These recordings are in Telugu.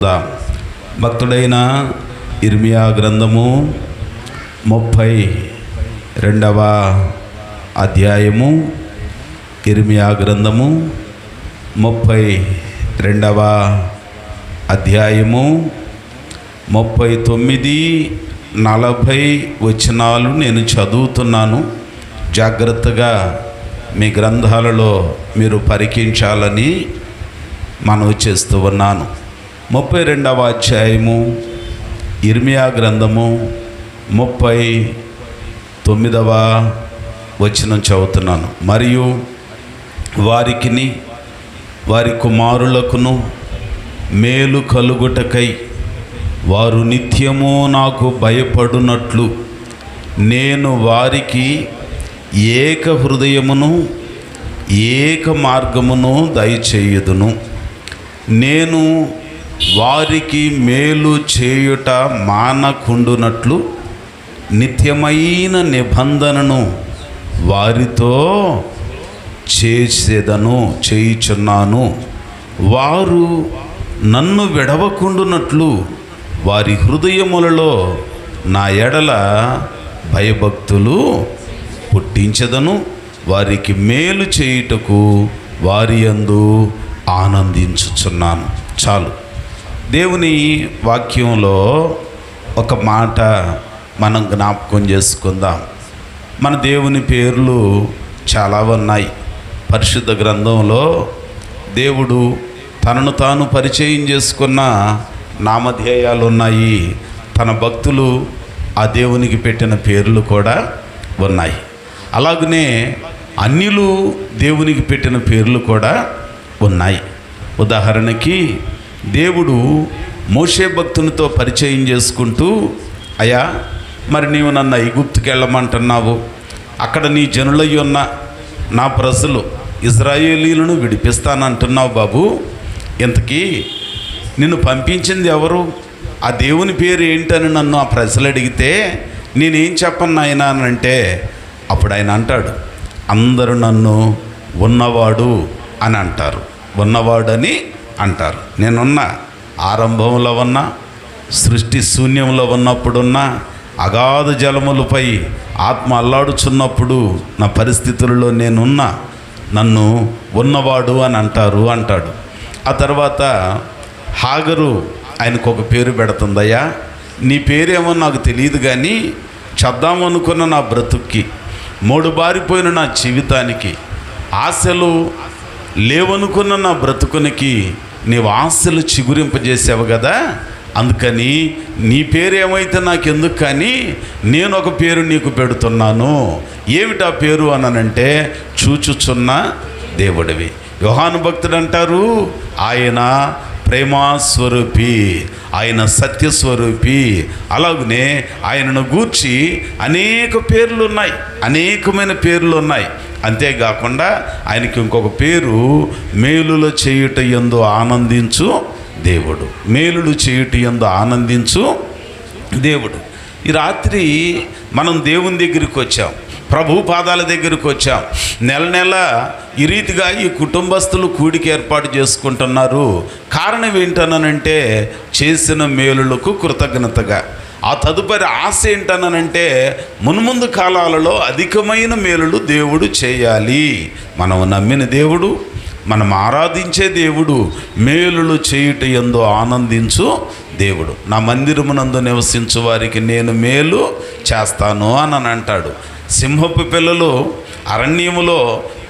భక్తుడైన ఇర్మియా గ్రంథము 32వ అధ్యాయము. ఇర్మియా గ్రంథము 32వ అధ్యాయము 39-40 వచనాలు నేను చదువుతున్నాను. జాగ్రత్తగా మీ గ్రంథాలలో మీరు పరికించాలని మనవి చేస్తూ ఉన్నాను. 32వ అధ్యాయము ఇర్మియా గ్రంథము 39వ వచనం చదువుతున్నాను. మరియు వారికిని వారి కుమారులకును మేలు కలుగుటకై వారు నిత్యము నాకు భయపడునట్లు నేను వారికి ఏక హృదయమును ఏక మార్గమును దయచేయుదును. నేను వారికి మేలు చేయుట మానకుండునట్లు నిత్యమైన నిబంధనను వారితో చేయుచున్నాను. వారు నన్ను విడవకుండునట్లు వారి హృదయములలో నా ఎడల భయభక్తులు పుట్టించెదను. వారికి మేలు చేయుటకు వారి యందు ఆనందించుచున్నాను. చాలు. దేవుని వాక్యంలో ఒక మాట మనం జ్ఞాపకం చేసుకుందాం. మన దేవుని పేర్లు చాలా ఉన్నాయి. పరిశుద్ధ గ్రంథంలో దేవుడు తనను తాను పరిచయం చేసుకున్న నామధేయాలు ఉన్నాయి. తన భక్తులు ఆ దేవునికి పెట్టిన పేర్లు కూడా ఉన్నాయి. అలాగనే అన్యులు దేవునికి పెట్టిన పేర్లు కూడా ఉన్నాయి. ఉదాహరణకి దేవుడు మోషే భక్తునితో పరిచయం చేసుకుంటూ, అయ్యా మరి నీవు నన్ను ఐగుప్తుకి వెళ్ళమంటున్నావు, అక్కడ నీ జనులయ్యి ఉన్న నా ప్రజలు ఇజ్రాయేలీలను విడిపిస్తానంటున్నావు బాబు, ఇంతకీ నిన్ను పంపించింది ఎవరు, ఆ దేవుని పేరు ఏంటని నన్ను ఆ ప్రజలు అడిగితే నేనేం చెప్పను నాయనా అని అంటే, అప్పుడు ఆయన అంటాడు, అందరూ నన్ను ఉన్నవాడు అని అంటారు, ఉన్నవాడని అంటారు. నేనున్నా, ఆరంభంలో ఉన్నా, సృష్టి శూన్యంలో ఉన్నప్పుడున్నా, అగాధ జలములపై ఆత్మ అల్లాడుచున్నప్పుడు నా పరిస్థితులలో నేనున్నా, నన్ను ఉన్నవాడు అని అంటాడు. ఆ తర్వాత హాగరు ఆయనకు ఒక పేరు పెడుతుందయ్యా, నీ పేరేమో నాకు తెలియదు కానీ చద్దామనుకున్న నా బ్రతుక్కి, మూడుబారిపోయిన నా జీవితానికి, ఆశలు లేవనుకున్న నా బ్రతుకునికి నీవు ఆశలు చిగురింపజేసావు కదా, అందుకని నీ పేరు ఏమైతే నాకెందుకు కానీ నేను ఒక పేరు నీకు పెడుతున్నాను. ఏమిటా పేరు అనంటే చూచుచున్న దేవుడివి. యోహాను భక్తుడు అంటారు, ఆయన ప్రేమస్వరూపి, ఆయన సత్యస్వరూపి. అలాగనే ఆయనను గూర్చి అనేక పేర్లు ఉన్నాయి, అనేకమైన పేర్లు ఉన్నాయి. అంతేకాకుండా ఆయనకి ఇంకొక పేరు మేలులు చేయుట యందు ఆనందించు దేవుడు. మేలులు చేయుట యందు ఆనందించు దేవుడు. ఈ రాత్రి మనం దేవుని దగ్గరికి వచ్చాం, ప్రభు పాదాల దగ్గరికి వచ్చాం. నెల నెల ఈ రీతిగా ఈ కుటుంబస్తులు కూడికి ఏర్పాటు చేసుకుంటున్నారు. కారణం ఏంటనంటే చేసిన మేలులకు కృతజ్ఞతగా. ఆ తదుపరి ఆశ ఏంటనంటే మున్ముందు కాలాలలో అధికమైన మేలులు దేవుడు చేయాలి. మనం నమ్మిన దేవుడు, మనం ఆరాధించే దేవుడు మేలులు చేయుట యందు ఆనందించు దేవుడు. నా మందిరమునందు నివసించు వారికి నేను మేలు చేస్తాను అని అంటాడు. సింహపు పిల్లలు అరణ్యములో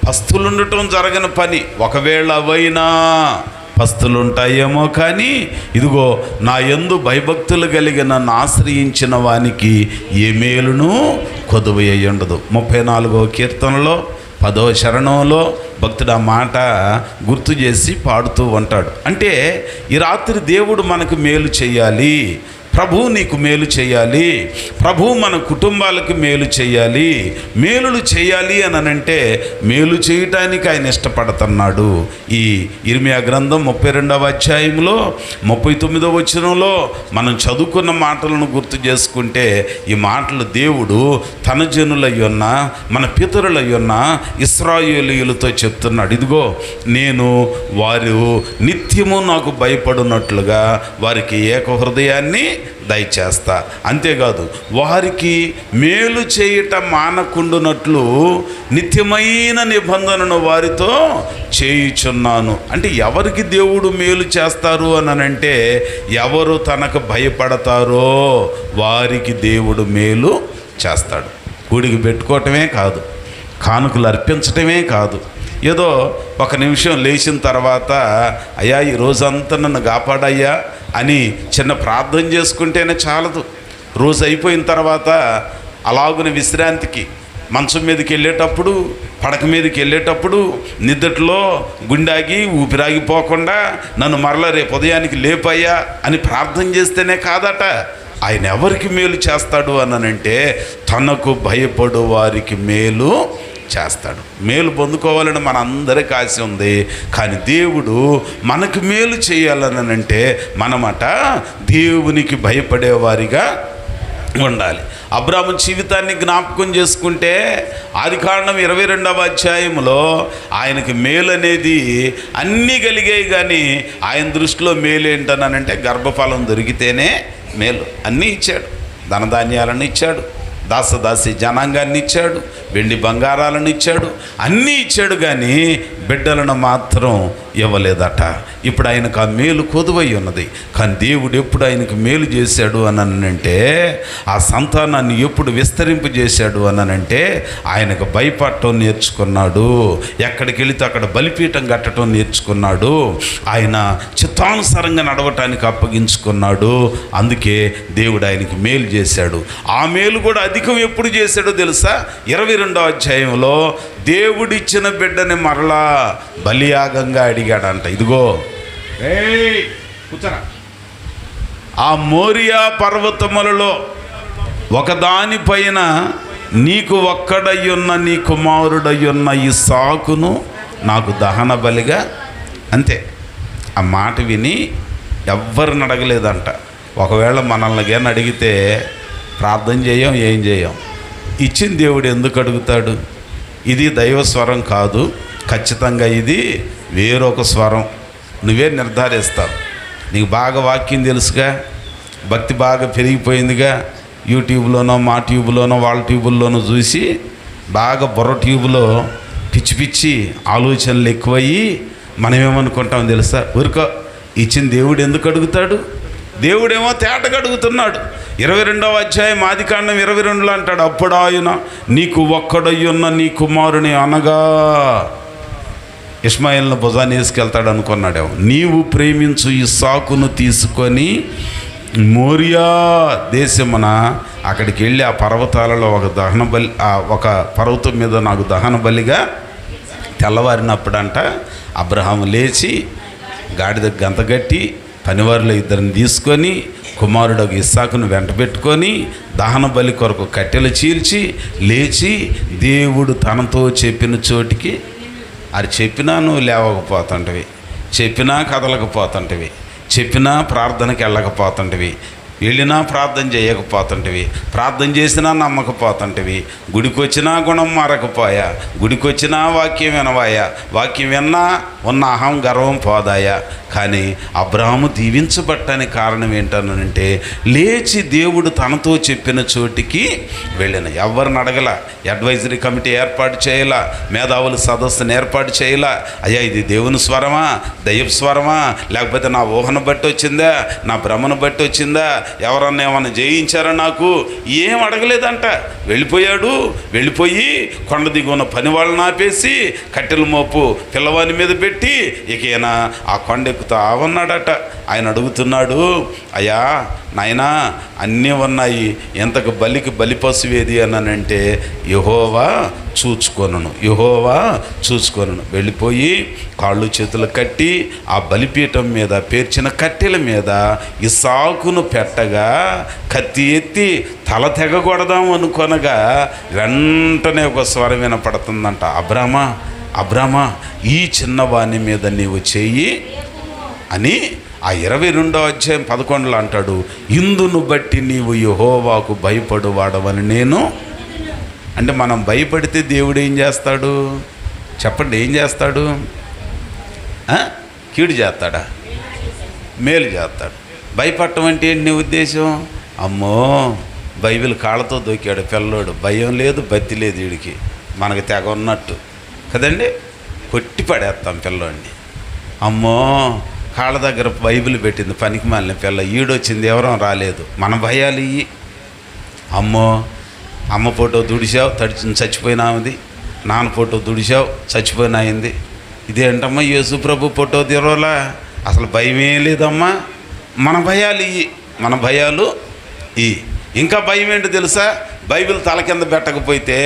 పస్తులుండటం జరగని పని. ఒకవేళ అవైనా పస్తులుంటాయేమో కానీ ఇదిగో నా యందు భయభక్తులు కలిగి నన్ను ఆశ్రయించిన వానికి ఏ మేలును కొదువు అయ్యుండదు. 34వ కీర్తనలో 10వ చరణంలో భక్తుడు ఆ మాట గుర్తు చేసి పాడుతూ ఉంటాడు. అంటే ఈ రాత్రి దేవుడు మనకు మేలు చేయాలి, ప్రభువు నీకు మేలు చేయాలి, ప్రభువు మన కుటుంబాలకు మేలు చేయాలి, మేలులు చేయాలి అని అంటే మేలు చేయటానికి ఆయన ఇష్టపడుతున్నాడు. ఈ ఇర్మియా గ్రంథం 32వ అధ్యాయంలో 39వ వచనంలో మనం చదువుకున్న మాటలను గుర్తు చేసుకుంటే ఈ మాటలు దేవుడు తన జనులయ్యున్న మన పితరులయ్యున్న ఇశ్రాయేలీయులతో చెప్తున్నాడు. ఇదిగో నేను వారు నిత్యము నాకు భయపడినట్లుగా వారికి ఏక హృదయాన్ని దయచేస్తా. అంతేకాదు వారికి మేలు చేయటం మానకుండునట్లు నిత్యమైన నిబంధనను వారితో చేయుచున్నాను. అంటే ఎవరికి దేవుడు మేలు చేస్తారు అని అంటే ఎవరు తనకు భయపడతారో వారికి దేవుడు మేలు చేస్తాడు. గుడికి పెట్టుకోవటమే కాదు, కానుకలు అర్పించటమే కాదు, ఏదో ఒక నిమిషం లేచిన తర్వాత అయ్యా ఈ రోజంతా నన్ను కాపాడయ్యా అని చిన్న ప్రార్థన చేసుకుంటేనే చాలదు. రోజు అయిపోయిన తర్వాత అలాగున విశ్రాంతికి మంచం మీదకి వెళ్ళేటప్పుడు, పడక మీదకి వెళ్ళేటప్పుడు నిద్దట్లో గుండాగి ఊపిరాగిపోకుండా నన్ను మరల రేపు ఉదయానికి లేపయ్యా అని ప్రార్థన చేస్తేనే కాదట. ఆయన ఎవరికి మేలు చేస్తాడు అనంటే తనకు భయపడు వారికి మేలు చేస్తాడు. మేలు పొందుకోవాలని మన అందరికీ ఆశ ఉంది. కానీ దేవుడు మనకు మేలు చేయాలని అంటే మనమట దేవునికి భయపడేవారిగా ఉండాలి. అబ్రాహాము జీవితాన్ని జ్ఞాపకం చేసుకుంటే ఆదికాండం 22వ అధ్యాయంలో ఆయనకి మేలు అనేది అన్నీ కలిగాయి. కానీ ఆయన దృష్టిలో మేలు ఏంటనంటే గర్భఫలం దొరికితేనే మేలు. అన్నీ ఇచ్చాడు, ధనధాన్యాలను ఇచ్చాడు, దాసదాసి జనాంగాన్ని ఇచ్చాడు, వెండి బంగారాలను ఇచ్చాడు, అన్నీ ఇచ్చాడు. కానీ బిడ్డలను మాత్రం ఇవ్వలేదట. ఇప్పుడు ఆయనకు ఆ మేలు కొదువై ఉన్నది. కానీ దేవుడు ఎప్పుడు ఆయనకు మేలు చేశాడు అనంటే ఆ సంతానాన్ని ఎప్పుడు విస్తరింపజేశాడు అనంటే ఆయనకు భయపడటం నేర్చుకున్నాడు. ఎక్కడికి వెళితే అక్కడ బలిపీఠం కట్టడం నేర్చుకున్నాడు. ఆయన చిత్తానుసారంగా నడవటానికి అప్పగించుకున్నాడు. అందుకే దేవుడు ఆయనకి మేలు చేశాడు. ఆ మేలు కూడా అధికం ఎప్పుడు చేశాడో తెలుసా? 22వ అధ్యాయంలో దేవుడిచ్చిన బిడ్డని మరలా బలియాగంగా అడిగాడంట. ఇదిగో కూర్చోరా, ఆ మోరియా పర్వతములలో ఒకదానిపైన నీకు ఒక్కడయ్యున్న నీ కుమారుడయ్యున్న ఇస్సాకును నాకు దహన బలిగా. అంతే. ఆ మాట విని ఎవ్వరిని అడగలేదంట. ఒకవేళ మనల్ని కానీ అడిగితే ప్రార్థన చేయం, ఏం చేయం. ఇచ్చిన దేవుడు ఎందుకు అడుగుతాడు? ఇది దైవ స్వరం కాదు, ఖచ్చితంగా ఇది వేరొక స్వరం. నువ్వే నిర్ధారిస్తావు. నీకు బాగా వాక్యం తెలుసుగా, భక్తి బాగా పెరిగిపోయిందిగా, యూట్యూబ్లోనో మా ట్యూబ్లోనో వాళ్ళ ట్యూబుల్లోనో చూసి బాగా బుర్ర ట్యూబ్లో పిచ్చి పిచ్చి ఆలోచనలు ఎక్కువయ్యి మనమేమనుకుంటాం తెలుసా? ఊరుకో, ఇచ్చిన దేవుడు ఎందుకు అడుగుతాడు? దేవుడేమో తేటగా అడుగుతున్నాడు. 22వ అధ్యాయం ఆదికాండం 22లో అంటాడు, అప్పుడు ఆయన నీకు ఒక్కడయ్యున్న నీ కుమారుని అనగా ఇష్మాయేలును భుజాన్ని వేసుకెళ్తాడు అనుకున్నాడేమో. నీవు ప్రేమించు ఇస్సాకును తీసుకొని మోరియా దేశమున అక్కడికి వెళ్ళి ఆ పర్వతాలలో ఒక దహన బలి, ఒక పర్వతం మీద నాకు దహన బలిగా తెల్లవారినప్పుడంట అబ్రహాము లేచి గాడిద గంతగట్టి పనివారిలో ఇద్దరిని తీసుకొని కుమారుడు ఇస్సాకును వెంట పెట్టుకొని దహన బలి కొరకు కట్టెలు చీల్చి లేచి దేవుడు తనతో చెప్పిన చోటికి, అది చెప్పినా నువ్వు లేవకపోతుంటవి, చెప్పినా కదలకపోతుంటవి, చెప్పినా ప్రార్థనకి వెళ్ళకపోతుంటవి, వెళ్ళినా ప్రార్థన చేయకపోతుంటవి, ప్రార్థన చేసినా నమ్మకపోతుంటవి, గుడికి వచ్చినా గుణం మారకపోయా, గుడికి వచ్చినా వాక్యం వినవాయా, వాక్యం విన్నా ఉన్న అహం గర్వం పోదాయా. కానీ అబ్రహాము దీవించబట్టడానికి కారణం ఏంటనంటే లేచి దేవుడు తనతో చెప్పిన చోటికి వెళ్ళిన. ఎవరిని అడగల, అడ్వైజరీ కమిటీ ఏర్పాటు చేయాల, మేధావుల సదస్సును ఏర్పాటు చేయాల. అయ్యా ఇది దేవుని స్వరమా, దైవ స్వరమా, లేకపోతే నా ఊహను బట్టి వచ్చిందా, నా భ్రమను బట్టి వచ్చిందా, ఎవరన్నా ఏమన్నా జయించారా, నాకు ఏం అడగలేదంట. వెళ్ళిపోయాడు. వెళ్ళిపోయి కొండ దిగున పని వాళ్ళని ఆపేసి కట్టెల మోపు పిల్లవాని మీద పెట్టి ఇక ఈయన ఆ కొండ ఎక్కుతా ఉన్నాడట. ఆయన అడుగుతున్నాడు, అయ్యా నాయనా అన్నీ ఉన్నాయి, ఎంతకు బలికి బలి పశువేది అనంటే యెహోవా చూచుకొనును, యెహోవా చూచుకొనును. వెళ్ళిపోయి కాళ్ళు చేతులు కట్టి ఆ బలిపీఠం మీద పేర్చిన కట్టెల మీద ఇస్సాకును పెట్టగా కత్తి ఎత్తి తల తెగకొడదాం అనుకొనగా వెంటనే ఒక స్వరం వినపడుతుందంట, అబ్రామా అబ్రామా, ఈ చిన్నవాని మీద నీవు చెయ్యి అని. ఆ 22వ అధ్యాయం 11లో అంటాడు, ఇందును బట్టి నీవు యెహోవాకు భయపడువాడవని నేను. అంటే మనం భయపడితే దేవుడు ఏం చేస్తాడు చెప్పండి? ఏం చేస్తాడు? కీడు చేస్తాడా? మేలు చేస్తాడు. భయపడటం అంటే ఏంటి నీ ఉద్దేశం? అమ్మో బైబిల్ కాళ్ళతో దొక్కాడు పిల్లోడు, భయం లేదు బత్తి లేదు వీడికి, మనకు తెగ ఉన్నట్టు కదండి, కొట్టి పడేస్తాం పిల్లోడిని. అమ్మో కాళ్ళ దగ్గర బైబిల్ పెట్టింది పనికి మాలిన పిల్ల, ఈడొచ్చింది ఎవరో రాలేదు, మన భయాలు ఇవి. అమ్మో అమ్మ ఫోటో దుడిసావు చచ్చిపోయినాది, నాన్న ఫోటో దుడిసావు చచ్చిపోయినాయింది, ఇదేంటమ్మా యేసు ప్రభు ఫోటో తెరవలా, అసలు భయమే లేదమ్మా. మన భయాలు ఇవి, మన భయాలు ఇవి. ఇంకా భయం ఏంటి తెలుసా? బైబిల్ తల కింద పెట్టకపోతే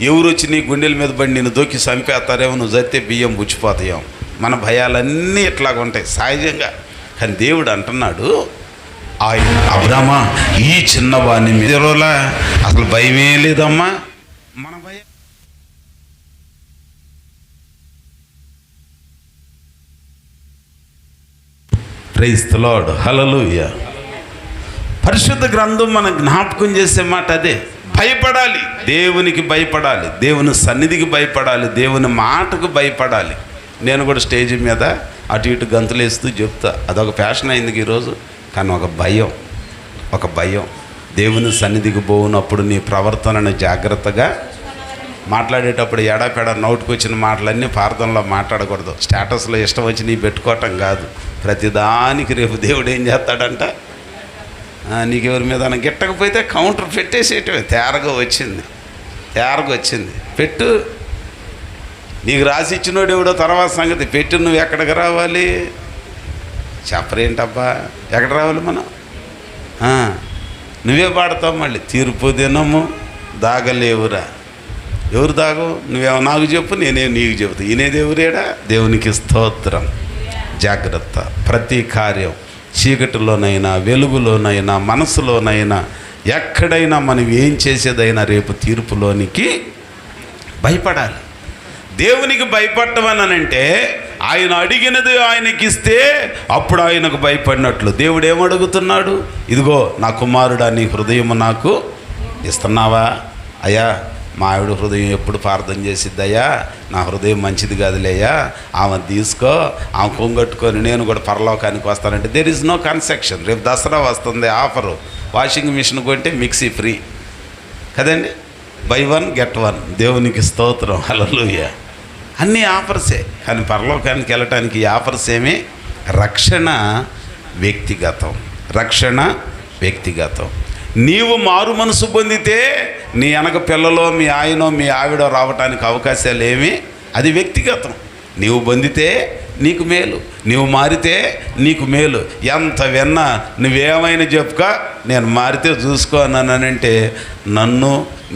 ఎవరు వచ్చి నీ గుండెల మీద పడి నేను దొక్కి చంపేస్తారేమో, నువ్వు చస్తే బియ్యం పుచ్చిపోతాయేమో. మన భయాలన్నీ ఇట్లాగ ఉంటాయి సహజంగా. కానీ దేవుడు అంటున్నాడు, ఆయన అబ్రామా ఈ చిన్నవాణ్ణి మీద అసలు భయమే లేదమ్మా. మన భయం ప్రైజ్ ది లార్డ్, హల్లెలూయా. పరిశుద్ధ గ్రంథం మన జ్ఞాపకం చేసే మాట అదే. భయపడాలి, దేవునికి భయపడాలి, దేవుని సన్నిధికి భయపడాలి, దేవుని మాటకు భయపడాలి. నేను కూడా స్టేజ్ మీద అటు ఇటు గంతులేస్తూ చెప్తా, అదొక ఫ్యాషన్ అయింది ఈరోజు. కానీ ఒక భయం దేవుని సన్నిధికి పోవునప్పుడు నీ ప్రవర్తనను జాగ్రత్తగా మాట్లాడేటప్పుడు ఎడాపెడ నోటుకు వచ్చిన మాటలన్నీ ప్రార్థనలో మాట్లాడకూడదు. స్టేటస్లో ఇష్టం వచ్చి నీ పెట్టుకోవటం కాదు. ప్రతిదానికి రేపు దేవుడు ఏం చేస్తాడంట, నీకెవరి మీద గిట్టకపోతే కౌంటర్ పెట్టేసేటమే. తేరగా వచ్చింది పెట్టు. నీకు రాసి ఇచ్చినోడు ఎవడో తర్వాత సంగతి, పెట్టు. నువ్వు ఎక్కడికి రావాలి చెప్పరేంటబ్బా, ఎక్కడ రావాలి మనం? నువ్వే పాడతావు మళ్ళీ, తీర్పు దినము దాగలేవురా. ఎవరు దాగు? నువ్వేమో నాకు చెప్పు, నేనే నీకు చెబుతా. ఈయనేదేవురేడా? దేవునికి స్తోత్రం. జాగ్రత్త. ప్రతి కార్యం చీకటిలోనైనా వెలుగులోనైనా మనసులోనైనా ఎక్కడైనా మనం ఏం చేసేదైనా రేపు తీర్పులోనికి భయపడాలి. దేవునికి భయపడమనంటే ఆయన అడిగినది ఆయనకి ఇస్తే అప్పుడు ఆయనకు భయపడినట్లు. దేవుడు ఏమడుగుతున్నాడు? ఇదిగో నా కుమారుడా, నీ హృదయం నాకు ఇస్తున్నావా? అయ్యా మా ఆవిడ హృదయం ఎప్పుడు ప్రార్థన చేసిద్దయ్యా, నా హృదయం మంచిది కాదులేయ్యా, ఆమె తీసుకో, ఆమె కొంగట్టుకొని నేను కూడా పరలోకానికి వస్తానంటే దెర్ ఇస్ నో కన్సెక్షన్. రేపు దసరా వస్తుంది ఆఫరు, వాషింగ్ మిషన్ కొంటే మిక్సీ ఫ్రీ కదండి, బై 1 get 1. దేవునికి స్తోత్రం, హల్లెలూయా. అన్నీ ఆఫర్సే. కానీ పరలోకానికి వెళ్ళటానికి ఈ ఆఫర్స్ ఏమి? రక్షణ వ్యక్తిగతం. నీవు మారు మనసు పొందితే నీ వెనక పిల్లలో మీ ఆయనో మీ ఆవిడో రావటానికి అవకాశాలు ఏమి? అది వ్యక్తిగతం. నీవు పొందితే నీకు మేలు, నీవు మారితే నీకు మేలు. ఎంత విన్నా నువ్వేమైనా చెప్పుక, నేను మారితే చూసుకో అన్నానంటే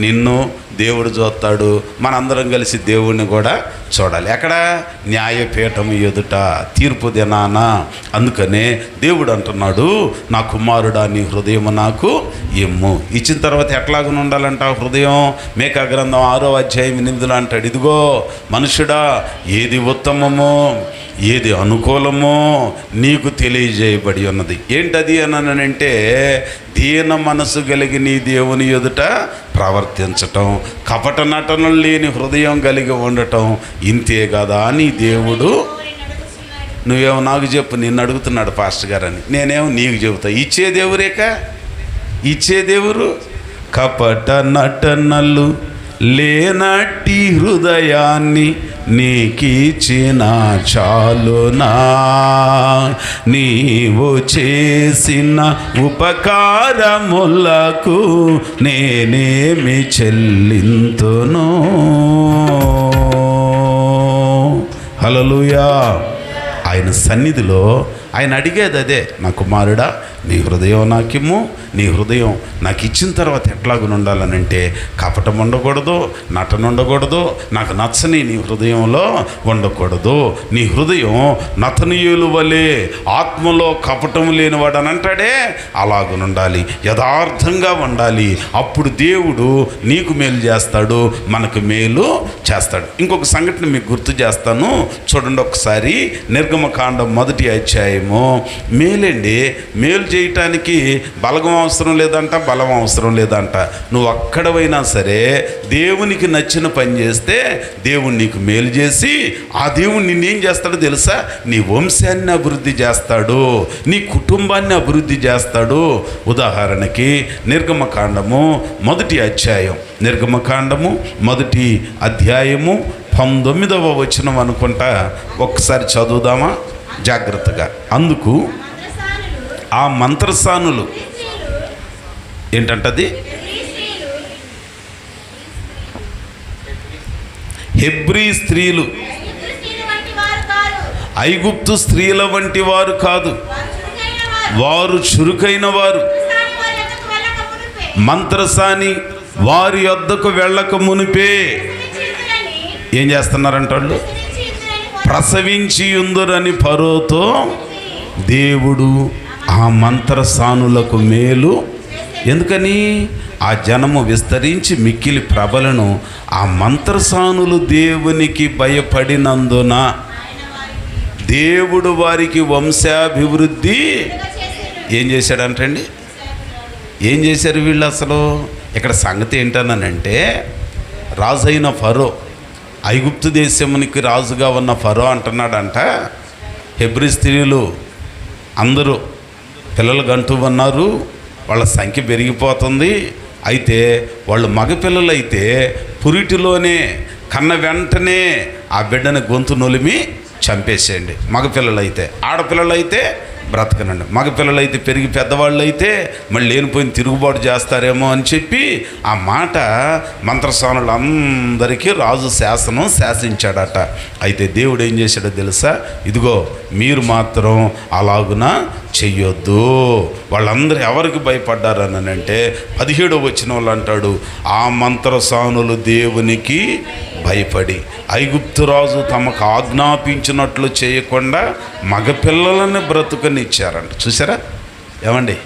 నిన్ను దేవుడు చూస్తాడు. మనందరం కలిసి దేవుడిని కూడా చూడాలి. ఎక్కడ? న్యాయపీఠం ఎదుట, తీర్పు దినాన. అందుకనే దేవుడు అంటున్నాడు, నా కుమారుడా నీ హృదయం నాకు ఇమ్ము. ఇచ్చిన తర్వాత ఎట్లాగని ఉండాలంట హృదయం? మేకా గ్రంథం 6వ అధ్యాయం 8లో అంటాడు, ఇదిగో మనుషుడా, ఏది ఉత్తమమో ఏది అనుకూలమో నీకు తెలియజేయబడి ఉన్నది. ఏంటది అనంటే దీన మనసు కలిగి నీ దేవుని ఎదుట ప్రవర్తించటం, కపట నటనలు లేని హృదయం కలిగి ఉండటం. ఇంతే కదా నీ దేవుడు. నువ్వేమో నాకు చెప్పు, నిన్ను అడుగుతున్నాడు పాస్టర్ గారని, నేనేమో నీకు చెబుతా. ఇచ్చే దేవురు కపట నటనలు లేనట్టి హృదయాన్ని నీకిచ్చిన చాలునా, నీవు చేసిన ఉపకారములకు నేనేమి చెల్లింతును. హల్లెలూయా. ఆయన సన్నిధిలో ఆయన అడిగేది అదే, నా కుమారుడా నీ హృదయం నాకిమ్ము, నీ హృదయం నాకు ఇచ్చిన తర్వాత ఎట్లాగ ఉండాలనంటే కపటం ఉండకూడదు, నటన ఉండకూడదు, నాకు నచ్చని నీ హృదయంలో ఉండకూడదు. నీ హృదయం నతనీయులు వలె ఆత్మలో కపటం లేనివాడు అని అంటాడే, అలాగునుండాలి, యథార్థంగా ఉండాలి. అప్పుడు దేవుడు నీకు మేలు చేస్తాడు, మనకు మేలు చేస్తాడు. ఇంకొక సంఘటన మీకు గుర్తు చేస్తాను, చూడండి ఒకసారి. నిర్గమకాండం 1వ అధ్యాయము. మేలండి, మేలు చేయటానికి బలగం అవసరం లేదంట, బలం అవసరం లేదంట. నువ్వు అక్కడవైనా సరే దేవునికి నచ్చిన పని చేస్తే దేవుడు నీకు మేలు చేసి ఆ దేవుడు నిన్నేం చేస్తాడో తెలుసా? నీ వంశాన్ని అభివృద్ధి చేస్తాడు, నీ కుటుంబాన్ని అభివృద్ధి చేస్తాడు. ఉదాహరణకి నిర్గమకాండము 1వ అధ్యాయం, నిర్గమకాండము 1వ అధ్యాయము 19వ వచనం అనుకుంటా, ఒక్కసారి చదువుదామా జాగ్రత్తగా. అందుకు ఆ మంత్రసానులు ఏంటంటది, హెబ్రీ స్త్రీలు ఐగుప్తు స్త్రీల వంటి వారు కాదు, వారు చురుకైన వారు. మంత్రసాని వారి యొద్దకు వెళ్ళక మునిపే ఏం చేస్తున్నారంట వాళ్ళు? ప్రసవించి ఉందురని ఫరోతో దేవుడు ఆ మంత్రసానులకు మేలు. ఎందుకని? ఆ జనము విస్తరించి మిక్కిలి ప్రబలను. ఆ మంత్రసానులు దేవునికి భయపడినందున దేవుడు వారికి వంశాభివృద్ధి ఏం చేశాడంటండి? ఏం చేశారు వీళ్ళు అసలు? ఇక్కడ సంగతి ఏంటనంటే, రాజైన ఫరో, ఐగుప్తు దేశమునికి రాజుగా ఉన్న ఫరో అంటున్నాడంట, హెబ్రీ స్త్రీలు అందరూ పిల్లలు గంటూ ఉన్నారు, వాళ్ళ సంఖ్య పెరిగిపోతుంది. అయితే వాళ్ళు మగపిల్లలైతే పురిటిలోనే కన్న వెంటనే ఆ బిడ్డని గొంతు నొలిమి చంపేసేయండి. మగపిల్లలైతే, ఆడపిల్లలైతే బ్రతకనండి. మగపిల్లలైతే పెరిగి పెద్దవాళ్ళు అయితే మళ్ళీ లేనిపోయిన తిరుగుబాటు చేస్తారేమో అని చెప్పి ఆ మాట మంత్రస్వాములందరికీ రాజు శాసించాడట. అయితే దేవుడు ఏం చేశాడో తెలుసా? ఇదిగో మీరు మాత్రం అలాగున చెయ్యొద్దు. వాళ్ళందరూ ఎవరికి భయపడ్డారని అంటే 17వ వచనంలో అంటాడు, ఆ మంత్రసానులు దేవునికి భయపడి ఐగుప్తు రాజు తమకు ఆజ్ఞాపించినట్లు చేయకుండా మగపిల్లలని బ్రతుకనిచ్చారంట. చూసారా? ఏమండి,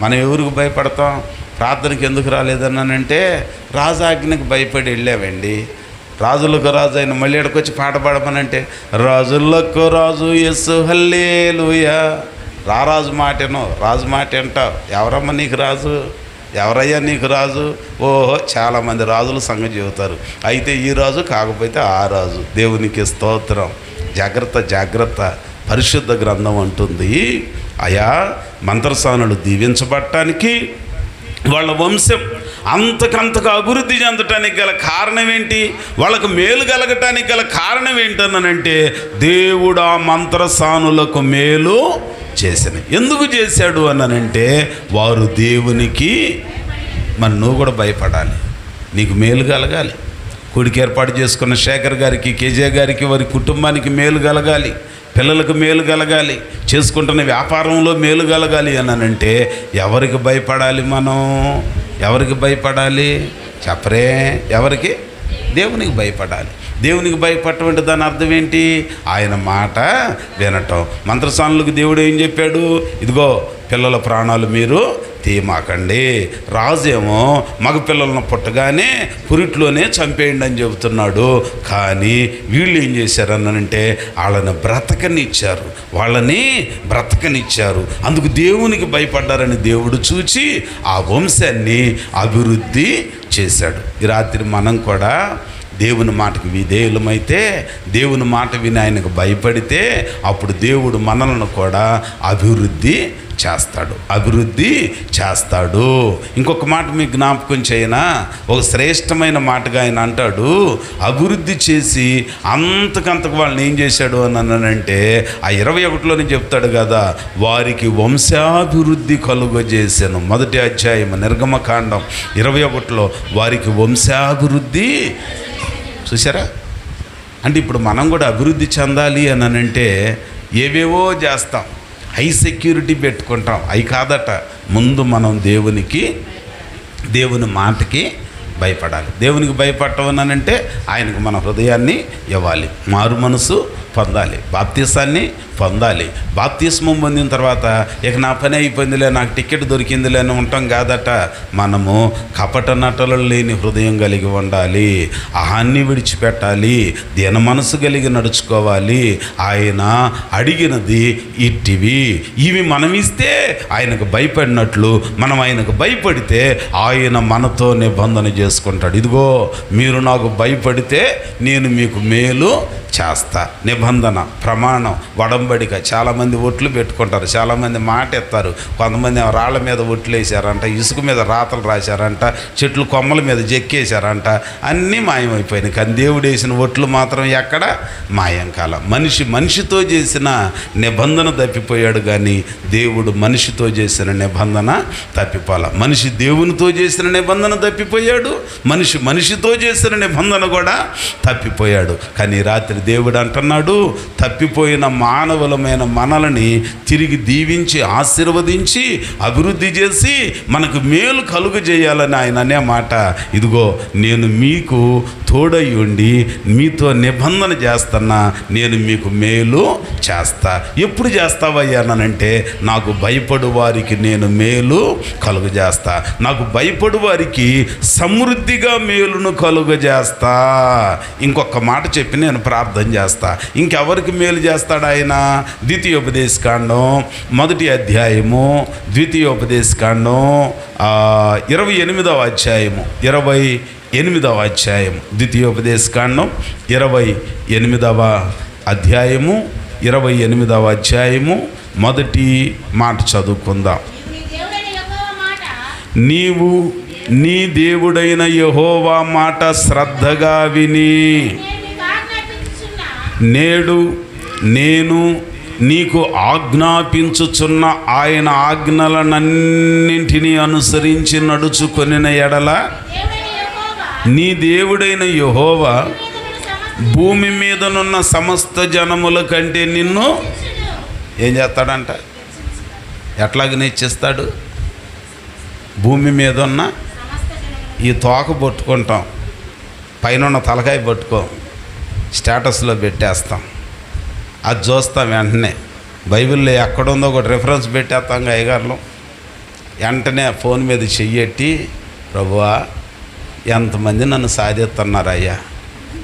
మనం ఎవరికి భయపడతాం? ప్రార్థనకి ఎందుకు రాలేదన్నానంటే రాజు ఆజ్ఞకి భయపడి వెళ్ళామండి. రాజులకు రాజు అయిన మళ్ళీ ఎక్కడికొచ్చి పాట పాడమనంటే రాజులకు రాజు యేసు హల్లెలూయా. రాజు మాటేనో, రాజు మాట వింటావు. ఎవరమ్మ నీకు రాజు? ఎవరయ్యా నీకు రాజు? ఓహో, చాలామంది రాజులు సంగతి చెబుతారు. అయితే ఈ రాజు కాకపోతే ఆ రాజు. దేవునికి స్తోత్రం. జాగ్రత్త జాగ్రత్త. పరిశుద్ధ గ్రంథం అంటుంది, అయా మంత్రసానులు దీవించబడటానికి, వాళ్ళ వంశం అంతకంతకు అభివృద్ధి చెందటానికి గల కారణం ఏంటి? వాళ్ళకు మేలు కలగటానికి గల కారణం ఏంటనంటే దేవుడు ఆ మంత్రసానులకు మేలు చేశాను. ఎందుకు చేశాడు అనంటే వారు దేవునికి. మరి నువ్వు కూడా భయపడాలి, నీకు మేలు కలగాలి. కొడుకు ఏర్పాటు చేసుకున్న శేఖర్ గారికి, కేజే గారికి, వారి కుటుంబానికి మేలు కలగాలి, పిల్లలకు మేలు కలగాలి, చేసుకుంటున్న వ్యాపారంలో మేలు కలగాలి అనంటే ఎవరికి భయపడాలి? మనం ఎవరికి భయపడాలి చెప్పరే? ఎవరికి? దేవునికి భయపడాలి. దేవునికి భయపడటం అంటే దాని అర్థం ఏంటి? ఆయన మాట వినటం. మంత్రసానులకు దేవుడు ఏం చెప్పాడు? ఇదిగో పిల్లల ప్రాణాలు మీరు తీమాకండి. రాజేమో మగపిల్లలను పుట్టగానే పురిట్లోనే చంపేయండి అని చెబుతున్నాడు. కానీ వీళ్ళు ఏం చేశారనంటే వాళ్ళని బ్రతకనిచ్చారు. అందుకు దేవునికి భయపడ్డారని దేవుడు చూచి ఆ వంశాన్ని అభివృద్ధి చేశాడు. ఈ రాత్రి మనం కూడా దేవుని మాటకు విధేయులమైతే, దేవుని మాట విని ఆయనకు భయపడితే అప్పుడు దేవుడు మనలను కూడా అభివృద్ధి చేస్తాడు. ఇంకొక మాట మీకు జ్ఞాపకం చేయనా? ఒక శ్రేష్టమైన మాటగా ఆయన అంటాడు, అభివృద్ధి చేసి అంతకంతకు వాళ్ళని ఏం చేశాడు అనంటే ఆ 21లోనే చెప్తాడు కదా, వారికి వంశాభివృద్ధి కలుగజేశాను. 1వ అధ్యాయం నిర్గమకాండం 21లో వారికి వంశాభివృద్ధి. చూసారా? అంటే ఇప్పుడు మనం కూడా అభివృద్ధి చెందాలి అనంటే ఏవేవో చేస్తాం. హై సెక్యూరిటీ పెట్టుకుంటాం. అవి కాదట. ముందు మనం దేవుని మాటకి భయపడాలి. దేవునికి భయపడటం అంటే ఆయనకు మన హృదయాన్ని ఇవ్వాలి, మారు మనసు పొందాలి, బాప్తీసాన్ని పొందాలి. బాప్తిస్మం పొందిన తర్వాత ఇక నా పని అయిపోయిందిలే, నాకు టికెట్ దొరికిందిలే అని ఉంటాం కాదట. మనము కపట నటలు లేని హృదయం కలిగి ఉండాలి, అహాన్ని విడిచిపెట్టాలి, దీన మనసు కలిగి నడుచుకోవాలి. ఆయన అడిగినది ఇట్టివి, ఇవి మనం ఇస్తే ఆయనకు భయపడినట్లు మనం ఆయనకు భయపడితే ఆయన మనతో నిబంధన చేసుకుంటాడు. ఇదిగో మీరు నాకు భయపడితే నేను మీకు మేలు చేస్తా. నిబంధన, ప్రమాణం, వడంబడిక. చాలామంది ఒట్లు పెట్టుకుంటారు, చాలామంది మాట ఎత్తారు, కొంతమంది రాళ్ళ మీద ఒట్లు వేసారంట, ఇసుక మీద రాతలు రాశారంట, చెట్లు కొమ్మల మీద జెక్కేశారంట, అన్నీ మాయమైపోయినాయి. కానీ దేవుడు వేసిన ఒట్లు మాత్రం ఎక్కడ మాయం కాల. మనిషితో చేసిన నిబంధన తప్పిపోయాడు, కానీ దేవుడు మనిషితో చేసిన నిబంధన తప్పిపోల. మనిషి దేవునితో చేసిన నిబంధన తప్పిపోయాడు, మనిషితో చేసిన నిబంధన కూడా తప్పిపోయాడు. కానీ రాత్రి దేవుడు అంటున్నాడు, తప్పిపోయిన మానవులమైన మనల్ని తిరిగి దీవించి ఆశీర్వదించి అభివృద్ధి చేసి మనకు మేలు కలుగు చేయాలని ఆయన అనే మాట. ఇదిగో నేను మీకు తోడై ఉండి మీతో నిబంధన చేస్తున్నా, నేను మీకు మేలు చేస్తా. ఎప్పుడు చేస్తావయ్యానంటే నాకు భయపడు వారికి నేను మేలు కలుగు చేస్తా, నాకు భయపడు వారికి సమృద్ధిగా మేలును కలుగు చేస్తా. ఇంకొక మాట చెప్పి నేను ప్రార్థన చేస్తా. ఇంకెవరికి మేలు చేస్తాడు ఆయన? ద్వితీయోపదేశకాండం 1వ అధ్యాయము, ద్వితీయోపదేశకాండం 28వ అధ్యాయము, 28వ అధ్యాయము, ద్వితీయోపదేశకాండం 28వ అధ్యాయము, 28వ అధ్యాయము మొదటి మాట చదువుకుందాం. నీవు నీ దేవుడైన యెహోవా మాట శ్రద్ధగా విని నేడు నేను నీకు ఆజ్ఞాపించుచున్న ఆయన ఆజ్ఞలనన్నింటినీ అనుసరించి నడుచుకొనిన ఎడల నీ దేవుడైన యెహోవా భూమి మీదనున్న సమస్త జనముల కంటే నిన్ను ఏం చేస్తాడంట? ఎట్లాగ నిశ్చిస్తాడు? భూమి మీద ఉన్న ఈ తోక పట్టుకుంటాం, పైన ఉన్న తలకాయ పట్టుకో, స్టేటస్లో పెట్టేస్తాం, అది చూస్తాం. వెంటనే బైబిల్లో ఎక్కడుందో ఒకటి రిఫరెన్స్ పెట్టేస్తాం అయ్యగారులు. వెంటనే ఫోన్ మీద చెయ్యెట్టి, ప్రభువా ఎంతమంది నన్ను సాధిస్తున్నారయ్యా,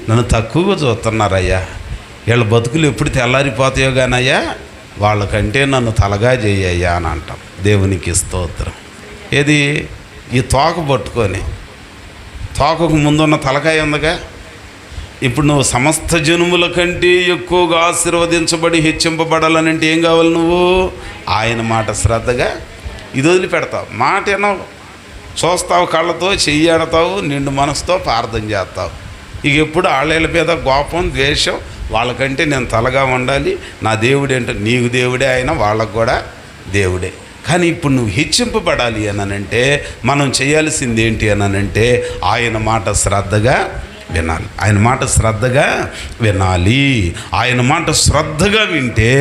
నన్ను తక్కువగా చూస్తున్నారయ్యా, వీళ్ళ బతుకులు ఎప్పుడు తెల్లారిపోతాయో కానయ్యా, వాళ్ళకంటే నన్ను తలగా చెయ్యయ్యా అని అంటాం. దేవునికి స్తోత్రం. ఏది? ఈ తోక పట్టుకొని, తోకకు ముందున్న తలకాయ ఉందిగా. ఇప్పుడు నువ్వు సమస్త జనుముల కంటే ఎక్కువగా ఆశీర్వదించబడి హెచ్చింపబడాలనంటే ఏం కావాలి? నువ్వు ఆయన మాట శ్రద్ధగా ఇది వదిలిపెడతావు, మాట వినవు, చూస్తావు, కళ్ళతో చెయ్యాడతావు, నిండు మనసుతో ప్రార్థన చేస్తావు. ఇక ఎప్పుడు వాళ్ళ మీద కోపం, ద్వేషం, వాళ్ళకంటే నేను తలగా ఉండాలి, నా దేవుడు ఏంటో, నీకు దేవుడే ఆయన, వాళ్ళకు కూడా దేవుడే. కానీ ఇప్పుడు నువ్వు హెచ్చింపబడాలి అనంటే మనం చేయాల్సింది ఏంటి అనంటే ఆయన మాట శ్రద్ధగా వినాలి. ఆయన మాట శ్రద్ధగా వినాలి. ఆయన మాట శ్రద్ధగా వింటే,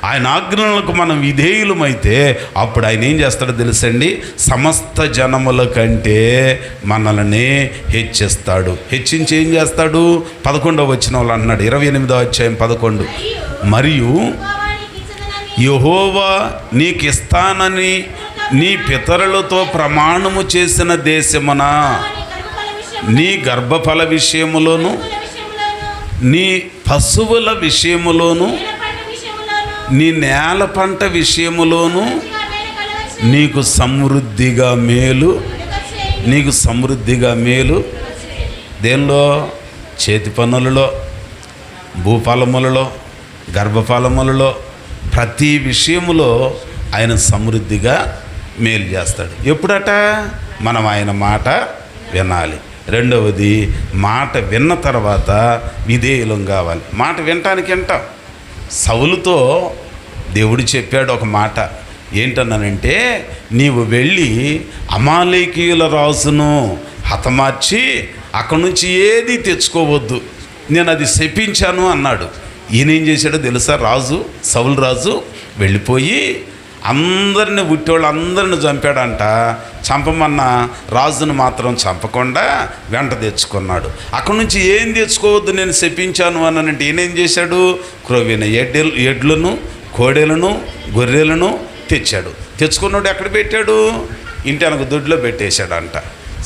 ఆయన ఆజ్ఞలకు మనం విధేయులమైతే అప్పుడు ఆయన ఏం చేస్తాడో తెలుసండి? సమస్త జనముల కంటే మనల్ని హెచ్చిస్తాడు. హెచ్చించి ఏం చేస్తాడు? 11వ వచనంలో అన్నాడు, 28వ అధ్యాయం 11, మరియు యెహోవా నీకిస్తానని నీ పితరులతో ప్రమాణము చేసిన దేశమున నీ గర్భఫల విషయములోను నీ పశువుల విషయములోను నీ నేల పంట విషయములోను నీకు సమృద్ధిగా మేలు, నీకు సమృద్ధిగా మేలు. దేనిలో? చేతి పనులలో, భూఫలములలో, గర్భఫలములలో, ప్రతి విషయములో ఆయన సమృద్ధిగా మేలు చేస్తాడు. ఎప్పుడట? మనం ఆయన మాట వినాలి. రెండవది, మాట విన్న తర్వాత విధేయులం కావాలి. మాట వినటానికి వింటాం. సౌలుతో దేవుడు చెప్పాడు ఒక మాట, ఏంటన్నానంటే, నీవు వెళ్ళి అమాలేకీయుల రాజును హతమార్చి అక్కడి నుంచి ఏది తెచ్చుకోవద్దు, నేను అది శపించాను అన్నాడు. ఈయన ఏం చేశాడో తెలుసా? సౌలు రాజు వెళ్ళిపోయి అందరిని ఉట్టేవాళ్ళు అందరిని చంపాడంట. చంపమన్న రాజును మాత్రం చంపకుండా వెంట తెచ్చుకున్నాడు. అక్కడి నుంచి ఏం తెచ్చుకోవద్దు నేను శపించాను అనంటే ఈయనేం చేశాడు? క్రొవ్విన ఎడ్లను, కోడెలను, గొర్రెలను తెచ్చాడు. తెచ్చుకున్నాడు ఎక్కడ పెట్టాడు? ఇంటి వెనక దొడ్లో పెట్టేశాడంట.